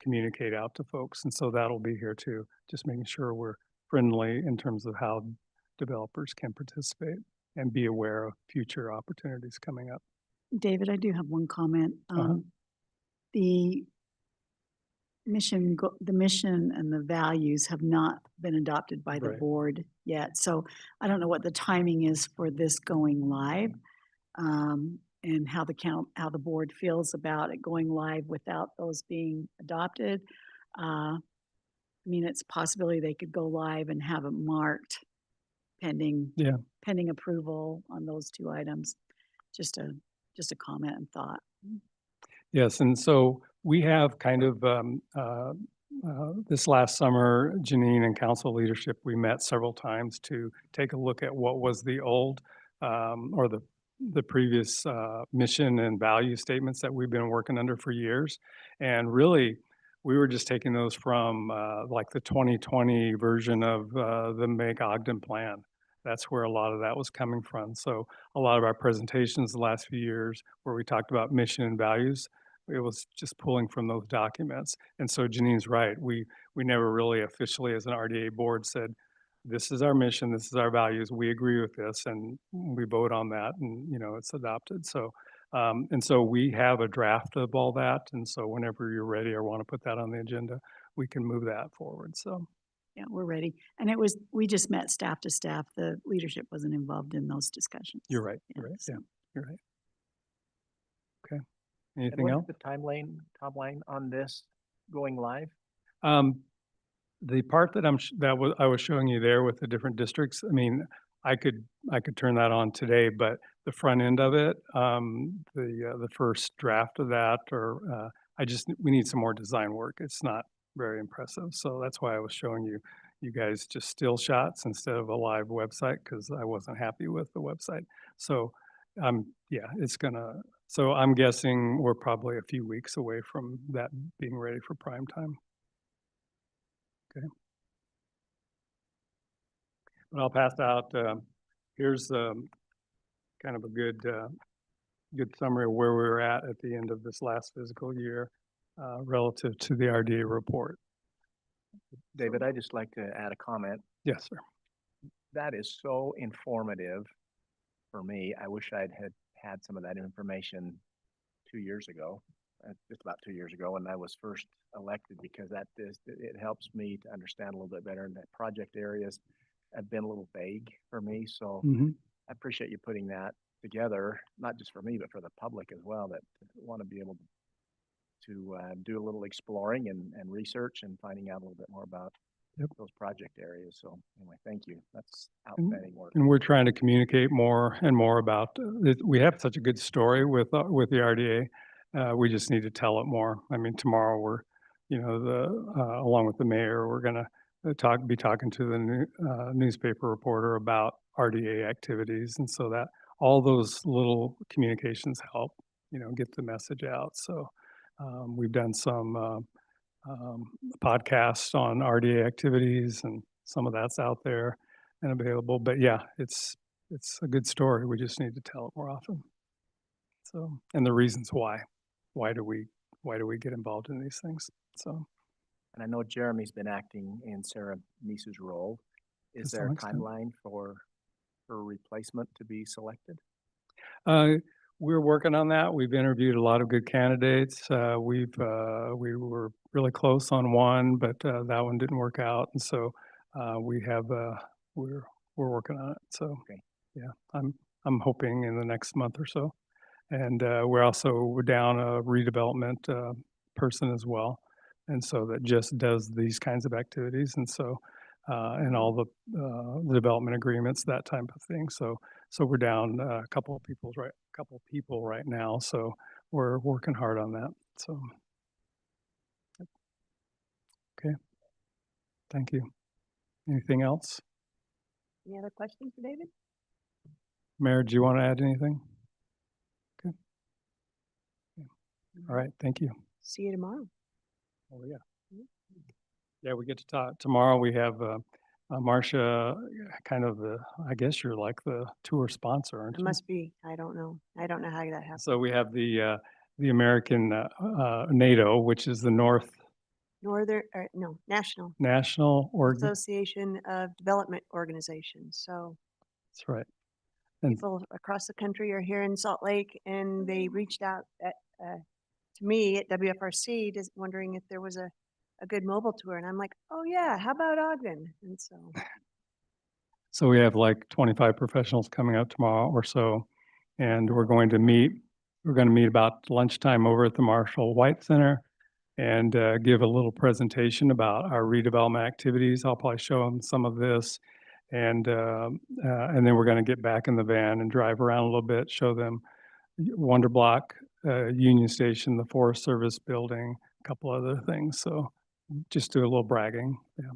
communicate out to folks. And so that'll be here too, just making sure we're friendly in terms of how developers can participate and be aware of future opportunities coming up. David, I do have one comment. The mission and the values have not been adopted by the Right. board yet. So I don't know what the timing is for this going live. And how the board feels about it going live without those being adopted. I mean, it's a possibility they could go live and have it marked pending approval on those two items. Just a comment and thought. Yes, and so we have kind of this last summer, Janine and council leadership, we met several times to take a look at what was the old or the previous mission and value statements that we've been working under for years. And really, we were just taking those from like the 2020 version of the Make Ogden plan. That's where a lot of that was coming from. So a lot of our presentations the last few years where we talked about mission and values, it was just pulling from those documents. And so Janine's right. We never really officially as an RDA board said, this is our mission, this is our values, we agree with this, and we vote on that, and you know, it's adopted. So, and so we have a draft of all that, and so whenever you're ready or want to put that on the agenda, we can move that forward. So, Yeah, we're ready. And we just met staff to staff. The leadership wasn't involved in those discussions. you're right. Yeah, You're right. so- Yeah, you're right. Okay. And Anything what's else? the timeline on this going live? The part that I was showing you there with the different districts, I mean, I could turn that on today, but the front end of it, the first draft of that, or we need some more design work. It's not very impressive. So that's why I was showing you guys just still shots instead of a live website because I wasn't happy with the website. So yeah, so I'm guessing we're probably a few weeks away from that being ready for prime time. Okay. But I'll pass out, here's kind of a good summary of where we were at the end of this last fiscal year relative to the RDA report. David, I'd just like to add a comment. Yes, sir. That is so informative for me. I wish I'd had some of that information 2 years ago, just about 2 years ago when I was first elected, because it helps me to understand a little bit better, and that project areas have been a little vague for me. So I appreciate you putting that together, not just for me, but for the public as well, that want to be able to do a little exploring and research and finding out a little bit more about those project areas. So anyway, thank you. That's outstanding work. And we're trying to communicate more and more about it. We have such a good story with the RDA. We just need to tell it more. I mean, tomorrow we're, you know, along with the mayor, we're going to be talking to the newspaper reporter about RDA activities. And so that all those little communications help, you know, get the message out. So we've done some podcasts on RDA activities, and some of that's out there and available. But yeah, it's it's a good story. We just need to tell it more often. So, and the reasons why. Why do we get involved in these things? So, And I know Jeremy's been acting in Sarah Nice's role. To Is there a some extent. timeline for her replacement to be selected? we're working on that. We've interviewed a lot of good candidates. We were really close on one, but that one didn't work out. And so we're working on it. So Okay. yeah, I'm hoping in the next month or so. And we're down a redevelopment person as well. And so that just does these kinds of activities. And so and all the development agreements, that type of thing. So we're down a couple of people right now. So we're working hard on that. So okay, thank you. Anything else, Any other questions for David? Mayor? Do you want to add anything? Okay. All right. Thank you. See you tomorrow. Oh yeah. Yeah, we get to talk tomorrow. We have Marcia, kind of I guess you're like the tour sponsor, aren't It you? must be. I don't know. I don't know how that happened. So we have the American NATO, which is the National National Association of Development Organizations. So That's right. And people across the country are here in Salt Lake, and they reached out to me at WFRC, just wondering if there was a good mobile tour. And I'm like, oh yeah, how about Ogden? And so we have like 25 professionals coming out tomorrow or so, and we're going to meet about lunchtime over at the Marshall White Center and give a little presentation about our redevelopment activities. I'll probably show them some of this, and then we're going to get back in the van and drive around a little bit, show them Wonder Block, Union Station, the Forest Service building, a couple other things. So just do a little bragging, yeah.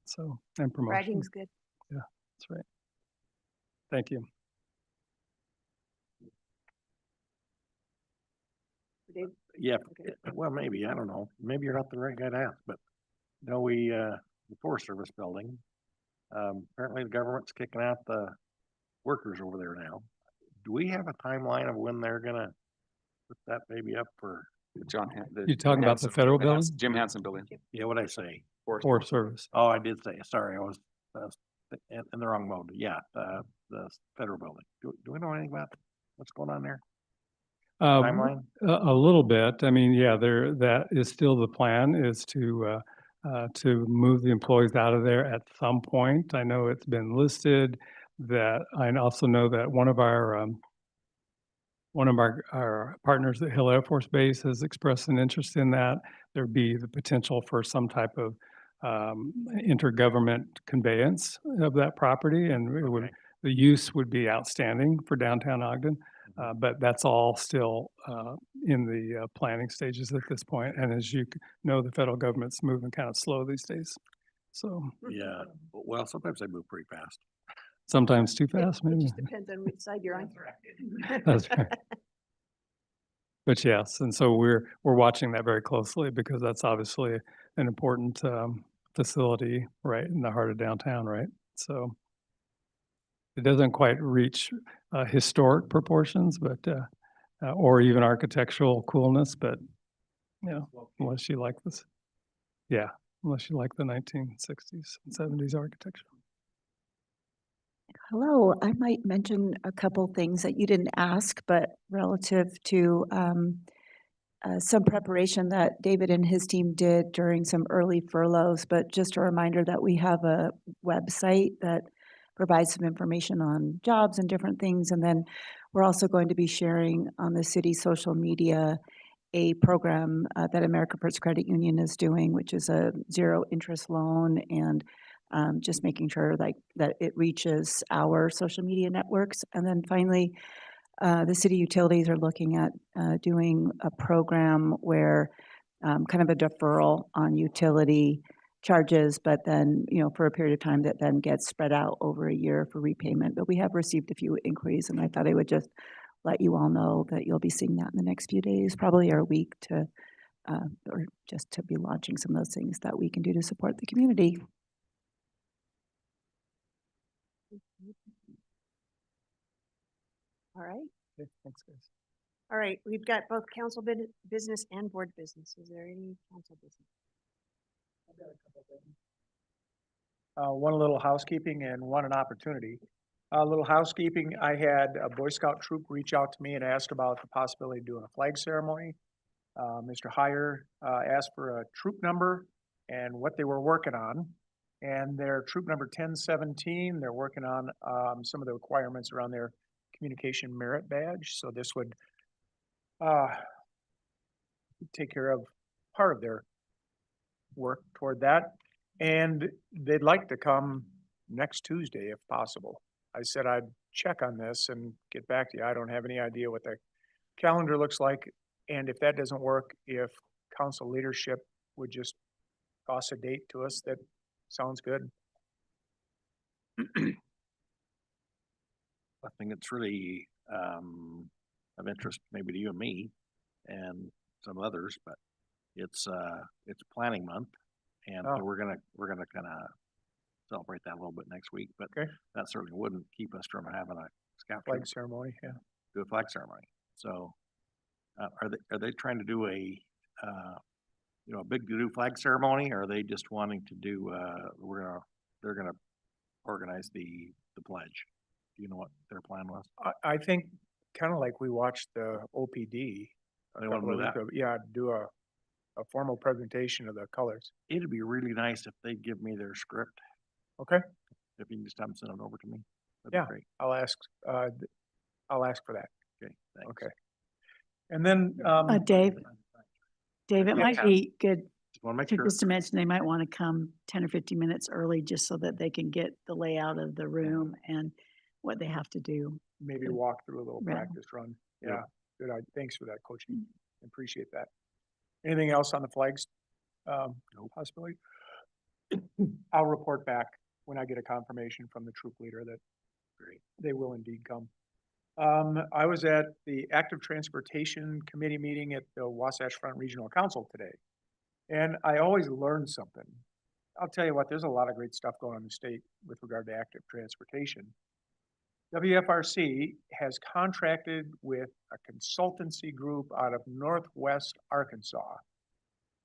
So, and promotion. bragging's good. Yeah, that's right. Thank you. Dave? Yeah, Okay. well, maybe, I don't know. Maybe you're not the right guy to ask, but you know, the Forest Service building, apparently the government's kicking out the workers over there now. Do we have a timeline of when they're gonna put that baby up for, You're talking about the federal building? Jim Hansen building. yeah, what'd I say? Forest Service. Oh, I did say, sorry, I was in the wrong mode. Yeah, the federal building. Do we know anything about what's going on there? Timeline? A little bit. I mean, yeah, that is still the plan, is to move the employees out of there at some point. I know it's been listed. That I also know that one of our partners at Hill Air Force Base has expressed an interest in that. There'd be the potential for some type of intergovernment conveyance of that property, and it would, the use would be outstanding for downtown Ogden. But that's all still in the planning stages at this point. And as you know, the federal government's moving kind of slow these days. So Yeah, well, sometimes they move pretty fast. sometimes too It fast, maybe. just depends on which side you're on. That's right. But yes, and so we're watching that very closely because that's obviously an important facility right in the heart of downtown, right? So it doesn't quite reach historic proportions, but or even architectural coolness, but you know, unless you like this, yeah, unless you like the 1960s and 70s architecture. Hello, I might mention a couple things that you didn't ask, but relative to some preparation that David and his team did during some early furloughs. But just a reminder that we have a website that provides some information on jobs and different things. And then we're also going to be sharing on the city social media a program that America First Credit Union is doing, which is a zero interest loan, and just making sure like that it reaches our social media networks. And then finally, the city utilities are looking at doing a program where kind of a deferral on utility charges, but then, you know, for a period of time that then gets spread out over a year for repayment. But we have received a few inquiries, and I thought I would just let you all know that you'll be seeing that in the next few days, probably or a week, to or just to be launching some of those things that we can do to support the community. All right. Okay, thanks, guys. All right, we've got both council business and board business. Is there any council business? One a little housekeeping and one an opportunity. A little housekeeping, I had a Boy Scout troop reach out to me and asked about the possibility of doing a flag ceremony. Mr. Heyer asked for a troop number and what they were working on. And their troop number 1017, they're working on some of the requirements around their communication merit badge. So this would take care of part of their work toward that. And they'd like to come next Tuesday if possible. I said I'd check on this and get back to you. I don't have any idea what the calendar looks like. And if that doesn't work, if council leadership would just toss a date to us, that sounds good. I think it's really of interest maybe to you and me and some others, but it's planning month, and so Oh. we're gonna kind of celebrate that a little bit next week. But Okay. that certainly wouldn't keep us from having a scout Flag troop ceremony, yeah. do a flag ceremony. So are they trying to do a a big to do flag ceremony, or are they just wanting to do they're gonna organize the pledge? Do you know what their plan was? I think kind of like we watched the OPD. They wanna do that? Yeah, do a formal presentation of the colors. It'd be really nice if they'd give me their script. Okay, If you can just have them send it over to me. That'd Yeah. be great. I'll ask for that. Okay, thanks. Okay. And then, Dave, it might Yeah. be good Just wanna make to sure. just to mention, they might want to come 10 or 15 minutes early just so that they can get the layout of the room and what they have to do. maybe walk through a little Yeah. practice run. Yeah. Yeah, good. Thanks for that, coaching. Appreciate that. Anything else on the flags? Possibility? I'll report back when I get a confirmation from the troop leader that they will indeed come. I was at the Active Transportation Committee meeting at the Wasatch Front Regional Council today. And I always learn something. I'll tell you what, there's a lot of great stuff going on in the state with regard to active transportation. WFRC has contracted with a consultancy group out of Northwest Arkansas.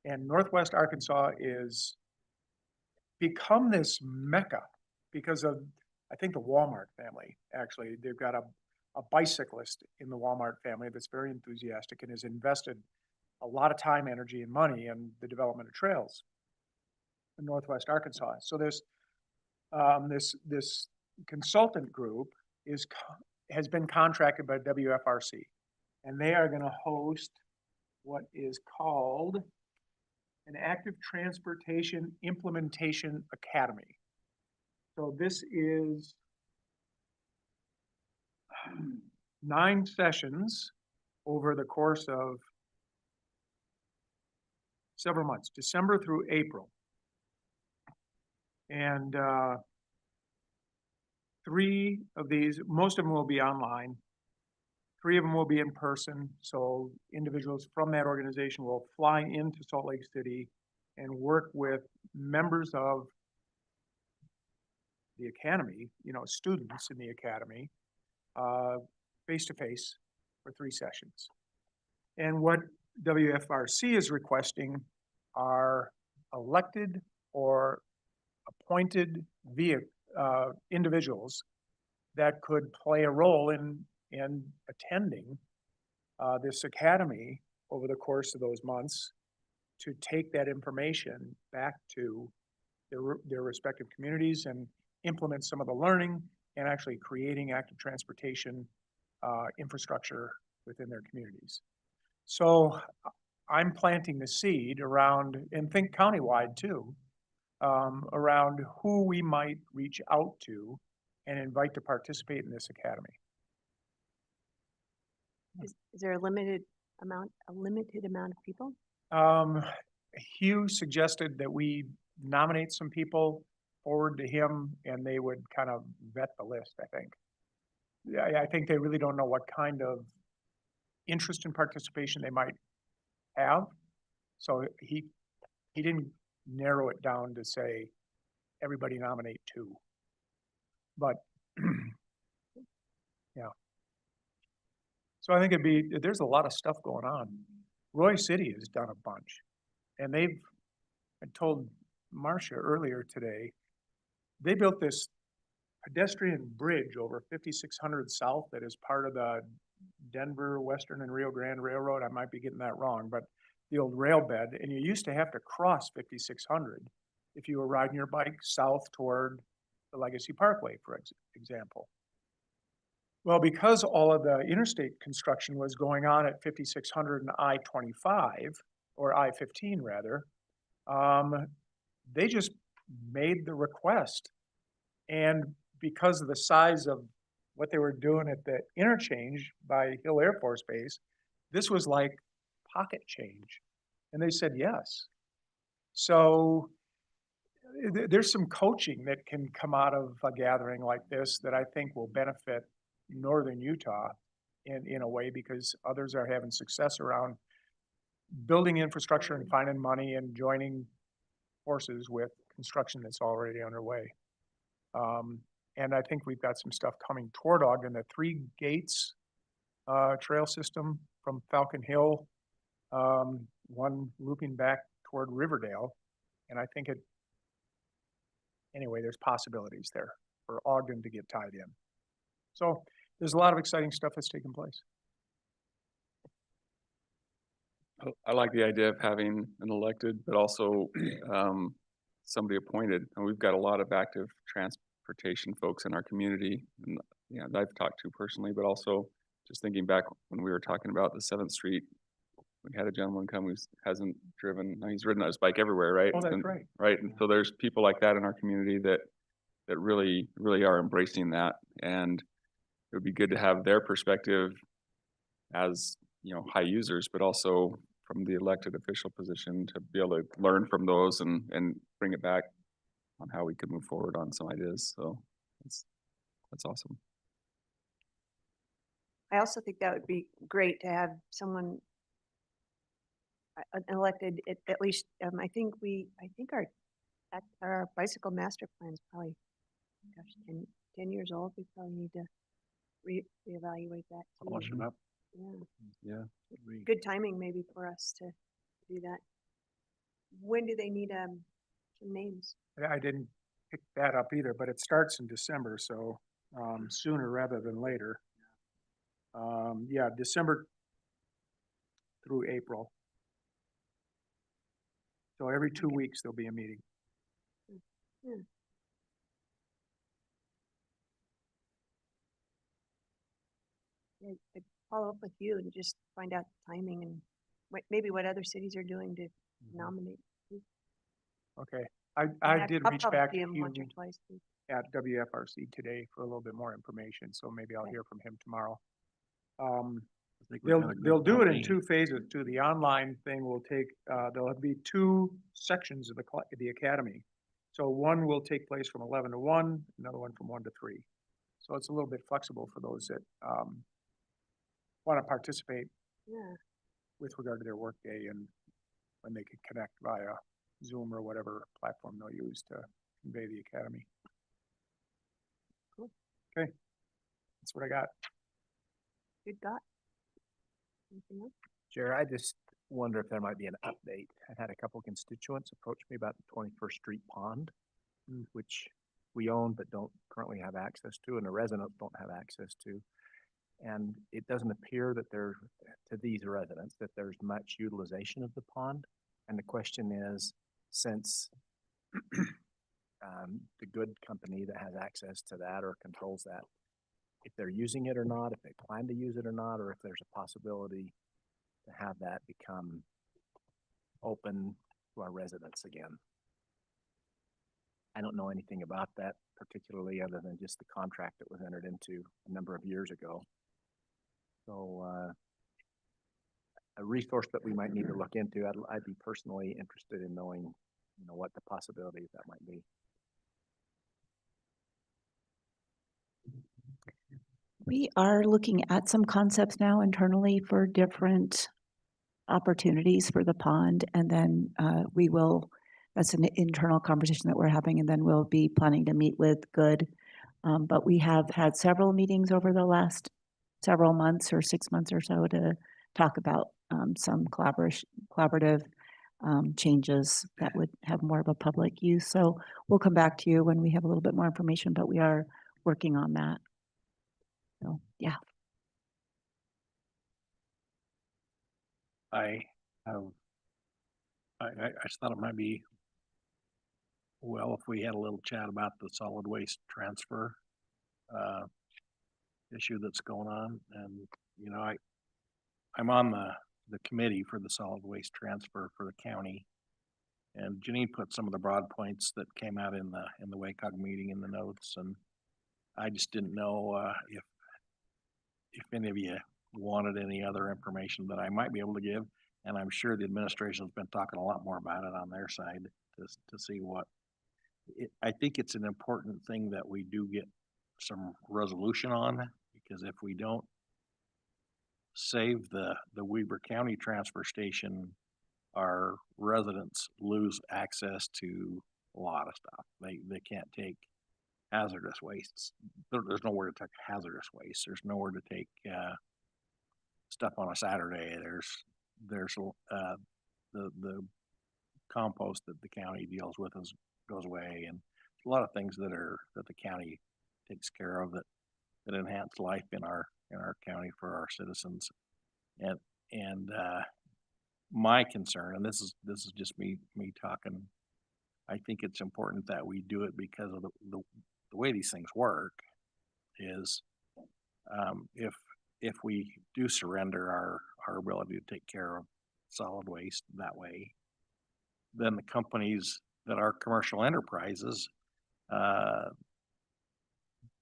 And Northwest Arkansas is become this mecca because of, I think, the Walmart family. Actually, they've got a bicyclist in the Walmart family that's very enthusiastic and has invested a lot of time, energy, and money in the development of trails in Northwest Arkansas. So there's this consultant group has been contracted by WFRC, and they are going to host what is called an Active Transportation Implementation Academy. So this is 9 sessions over the course of several months, December through April. And 3 of these, most of them will be online. 3 of them will be in person. So individuals from that organization will fly into Salt Lake City and work with members of the academy, students in the academy, face-to-face for 3 sessions. And what WFRC is requesting are elected or appointed individuals that could play a role in attending this academy over the course of those months to take that information back to their respective communities and implement some of the learning and actually creating active transportation infrastructure within their communities. So I'm planting the seed around, and think countywide too, around who we might reach out to and invite to participate in this academy. Is there a limited amount of people? Hugh suggested that we nominate some people forward to him and they would kind of vet the list, I think. Yeah, I think they really don't know what kind of interest in participation they might have. So he didn't narrow it down to say, everybody nominate 2. But, yeah. So I think there's a lot of stuff going on. Roy City has done a bunch. And I told Marcia earlier today, they built this pedestrian bridge over 5600 South that is part of the Denver, Western and Rio Grande Railroad. I might be getting that wrong, but the old rail bed. And you used to have to cross 5600 if you were riding your bike south toward the Legacy Parkway, for example. Well, because all of the interstate construction was going on at 5600 and I-25, or I-15 rather, they just made the request. And because of the size of what they were doing at the interchange by Hill Air Force Base, this was like pocket change. And they said yes. So there's some coaching that can come out of a gathering like this that I think will benefit Northern Utah in a way, because others are having success around building infrastructure and finding money and joining forces with construction that's already underway. And I think we've got some stuff coming toward Ogden, the 3 Gates trail system from Falcon Hill, one looping back toward Riverdale. And I think anyway, there's possibilities there for Ogden to get tied in. So there's a lot of exciting stuff that's taking place. I like the idea of having an elected, but also somebody appointed. And we've got a lot of active transportation folks in our community, and that I've talked to personally, but also just thinking back when we were talking about the 7th Street, we had a gentleman come who hasn't driven, he's ridden on his bike everywhere, right? Oh, that's And- right. Right, and so there's people like that in our community that really are embracing that, and it would be good to have their perspective as high users, but also from the elected official position to be able to learn from those and bring it back on how we could move forward on some ideas. So that's awesome. I also think that would be great to have someone elected, at least, I think our bicycle master plan is probably, gosh, 10 years old. We probably need to reevaluate that too. Polish it up. Yeah, Yeah. good timing maybe for us to do that. When do they need some names? I didn't pick that up either, but it starts in December, so sooner rather than later. Yeah, December through April. So every 2 weeks there'll be a meeting. Yeah. Yeah, I'd follow up with you and just find out the timing and maybe what other cities are doing to nominate. Okay, I did I'll reach probably back see to him once or you twice too. at WFRC today for a little bit more information, so maybe I'll Okay. hear from him tomorrow. I think we've got a good They'll do it in company. 2 phases too. The online thing will take, there'll be 2 sections of the academy. So one will take place from 11 to 1, another one from 1 to 3. So it's a little bit flexible for those that want to participate Yeah, with regard to their workday and when they can connect via Zoom or whatever platform they'll use to convey the academy. Cool. Okay, that's what I got. good got. Anything else? Chair, I just wonder if there might be an update. I've had a couple constituents approach me about the 21st Street Pond, which we own but don't currently have access to, and the residents don't have access to. And it doesn't appear that to these residents, that there's much utilization of the pond. And the question is, since the good company that has access to that or controls that, if they're using it or not, if they plan to use it or not, or if there's a possibility to have that become open to our residents again. I don't know anything about that particularly other than just the contract that was entered into a number of years ago. So a resource that we might need to look into. I'd be personally interested in knowing, what the possibilities that might be. We are looking at some concepts now internally for different opportunities for the pond, and then that's an internal conversation that we're having, and then we'll be planning to meet with Good. But we have had several meetings over the last several months or 6 months or so to talk about some collaborative changes that would have more of a public use. So we'll come back to you when we have a little bit more information, but we are working on that. So, yeah. I have, I just thought it might be, well, if we had a little chat about the solid waste transfer issue that's going on. And, you know, I'm on the committee for the solid waste transfer for the county. And Janine put some of the broad points that came out in the WACOG meeting in the notes, and I just didn't know if any of you wanted any other information that I might be able to give. And I'm sure the administration's been talking a lot more about it on their side to see what. I think it's an important thing that we do get some resolution on, because if we don't save the Weber County transfer station, our residents lose access to a lot of stuff. They can't take hazardous wastes. There's nowhere to take hazardous waste. There's nowhere to take stuff on a Saturday. There's the compost that the county deals with goes away, and a lot of things that the county takes care of that enhance life in our county for our citizens. And my concern, and this is just me talking, I think it's important that we do it because of the way these things work is if we do surrender our ability to take care of solid waste that way, then the companies that are commercial enterprises,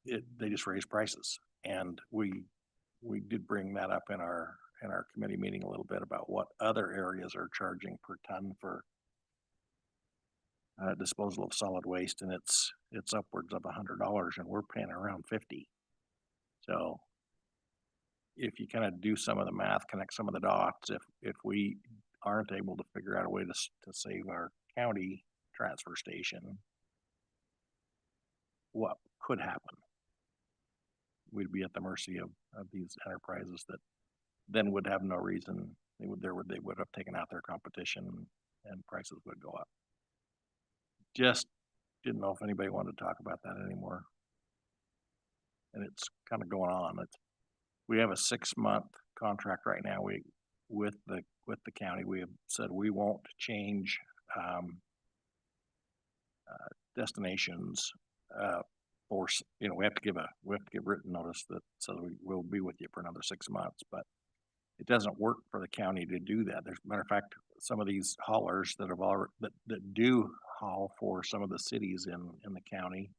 they just raise prices. And we did bring that up in our committee meeting a little bit about what other areas are charging per ton for disposal of solid waste, and it's upwards of $100, and we're paying around $50. So if you kind of do some of the math, connect some of the dots, if we aren't able to figure out a way to save our county transfer station, what could happen? We'd be at the mercy of these enterprises that then would have no reason. They would have taken out their competition, and prices would go up. Just didn't know if anybody wanted to talk about that anymore. And it's kind of going on. We have a 6-month contract right now. With the county, we have said we won't change destinations. We have to give written notice that says we will be with you for another 6 months, but it doesn't work for the county to do that. There's a matter of fact, some of these haulers that have already that do haul for some of the cities in the county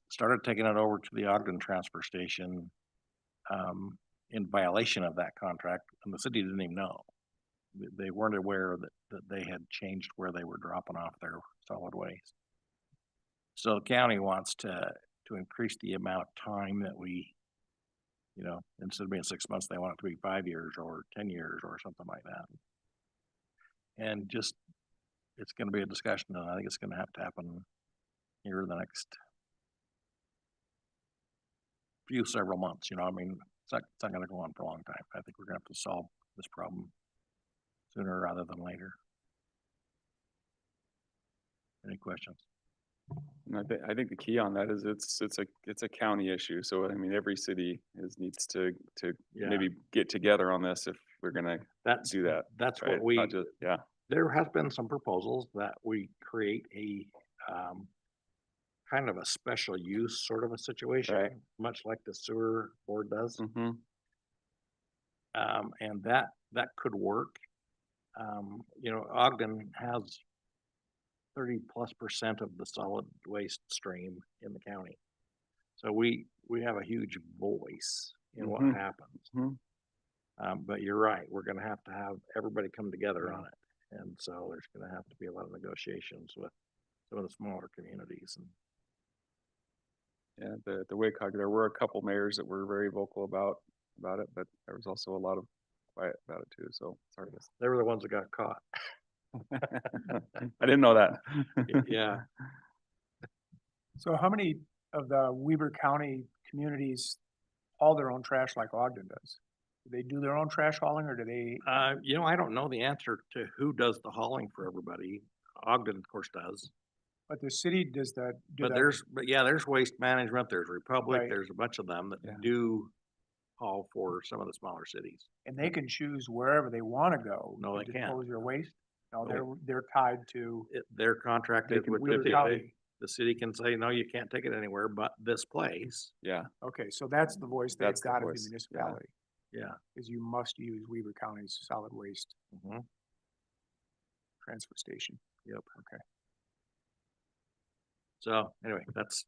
started taking it over to the Ogden transfer station in violation of that contract, and the city didn't even know. They weren't aware that they had changed where they were dropping off their solid waste. So the county wants to increase the amount of time that we, instead of being 6 months, they want it to be 5 years or 10 years or something like that. And just, it's going to be a discussion, and I think it's going to have to happen here in the next several months. It's not going to go on for a long time. I think we're going to have to solve this problem sooner rather than later. Any questions? And I think the key on that is it's a county issue. So every city needs to maybe get together on this if we're gonna do that. That's right? what we. Not just, yeah. There has been some proposals that we create a kind of a special use sort of a situation, Right. much like the sewer board does. Mm-hmm. And that could work. Ogden has 30+% of the solid waste stream in the county. So we have a huge voice in what happens. Mm-hmm. But you're right, we're gonna have to have everybody come together on it. And so there's gonna have to be a lot of negotiations with some of the smaller communities. Yeah, the WACOG, there were a couple mayors that were very vocal about it, but there was also a lot of quiet about it too. So sorry. They were the ones that got caught. I didn't know that. Yeah. So how many of the Weber County communities haul their own trash like Ogden does? Do they do their own trash hauling or do they? You know, I don't know the answer to who does the hauling for everybody. Ogden, of course, does. But the city does that, do But that. there's Waste Management, there's Republic, Right. there's a bunch of them Yeah. that do haul for some of the smaller cities. And they can choose wherever they want to go. No, to they can't. Dispose your waste? No, No. they're tied to They're contracted can with Weaver the, County. the city can say, no, you can't take it anywhere but this place. Yeah, Okay, so that's the voice they've That's the got at the voice, yeah. municipality, Yeah. is you must use Weaver County's solid waste Mhm. transfer station. Yep. Okay. So anyway, that's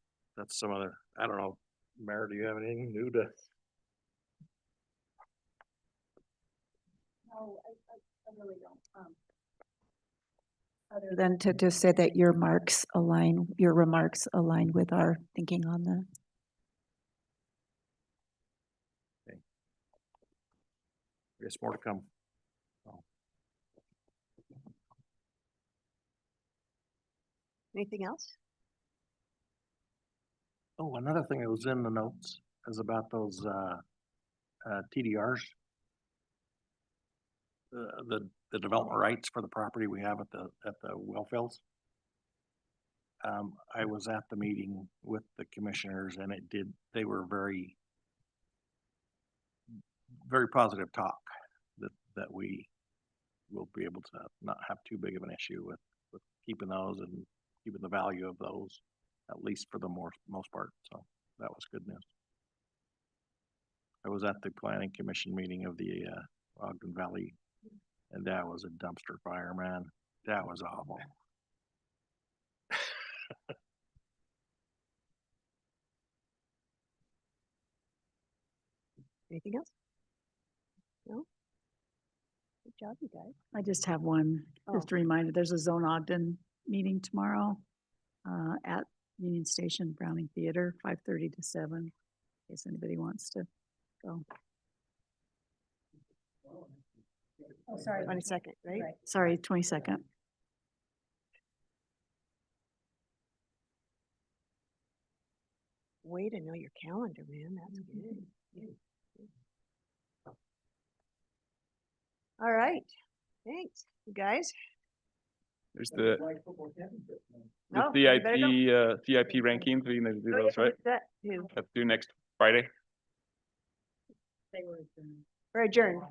some other, I don't know, Mayor, do you have anything new to? No, I really don't. Other than to just say that your remarks align with our thinking on the. I guess more to come. Anything else? Oh, another thing that was in the notes is about those, TDRs. The development rights for the property we have at the well fields. I was at the meeting with the commissioners and they were very positive talk that we will be able to not have too big of an issue with keeping those and keeping the value of those, at least for the most part. So that was good news. I was at the planning commission meeting of the Ogden Valley, and that was a dumpster fire, man. That was awful. Anything else? No? Good job, you guys. I just have one, just a reminder, there's a Zone Ogden meeting tomorrow at Union Station Browning Theater, 5:30 to 7, in case anybody wants to go. Oh, sorry. 22nd, right? Sorry, 22nd. Way to know your calendar, man. That's good. All right. Thanks, you guys. there's the No, you better go. CIP rankings, we need to do Oh, those, yeah, right? what's that too? That's due next Friday. We're adjourned.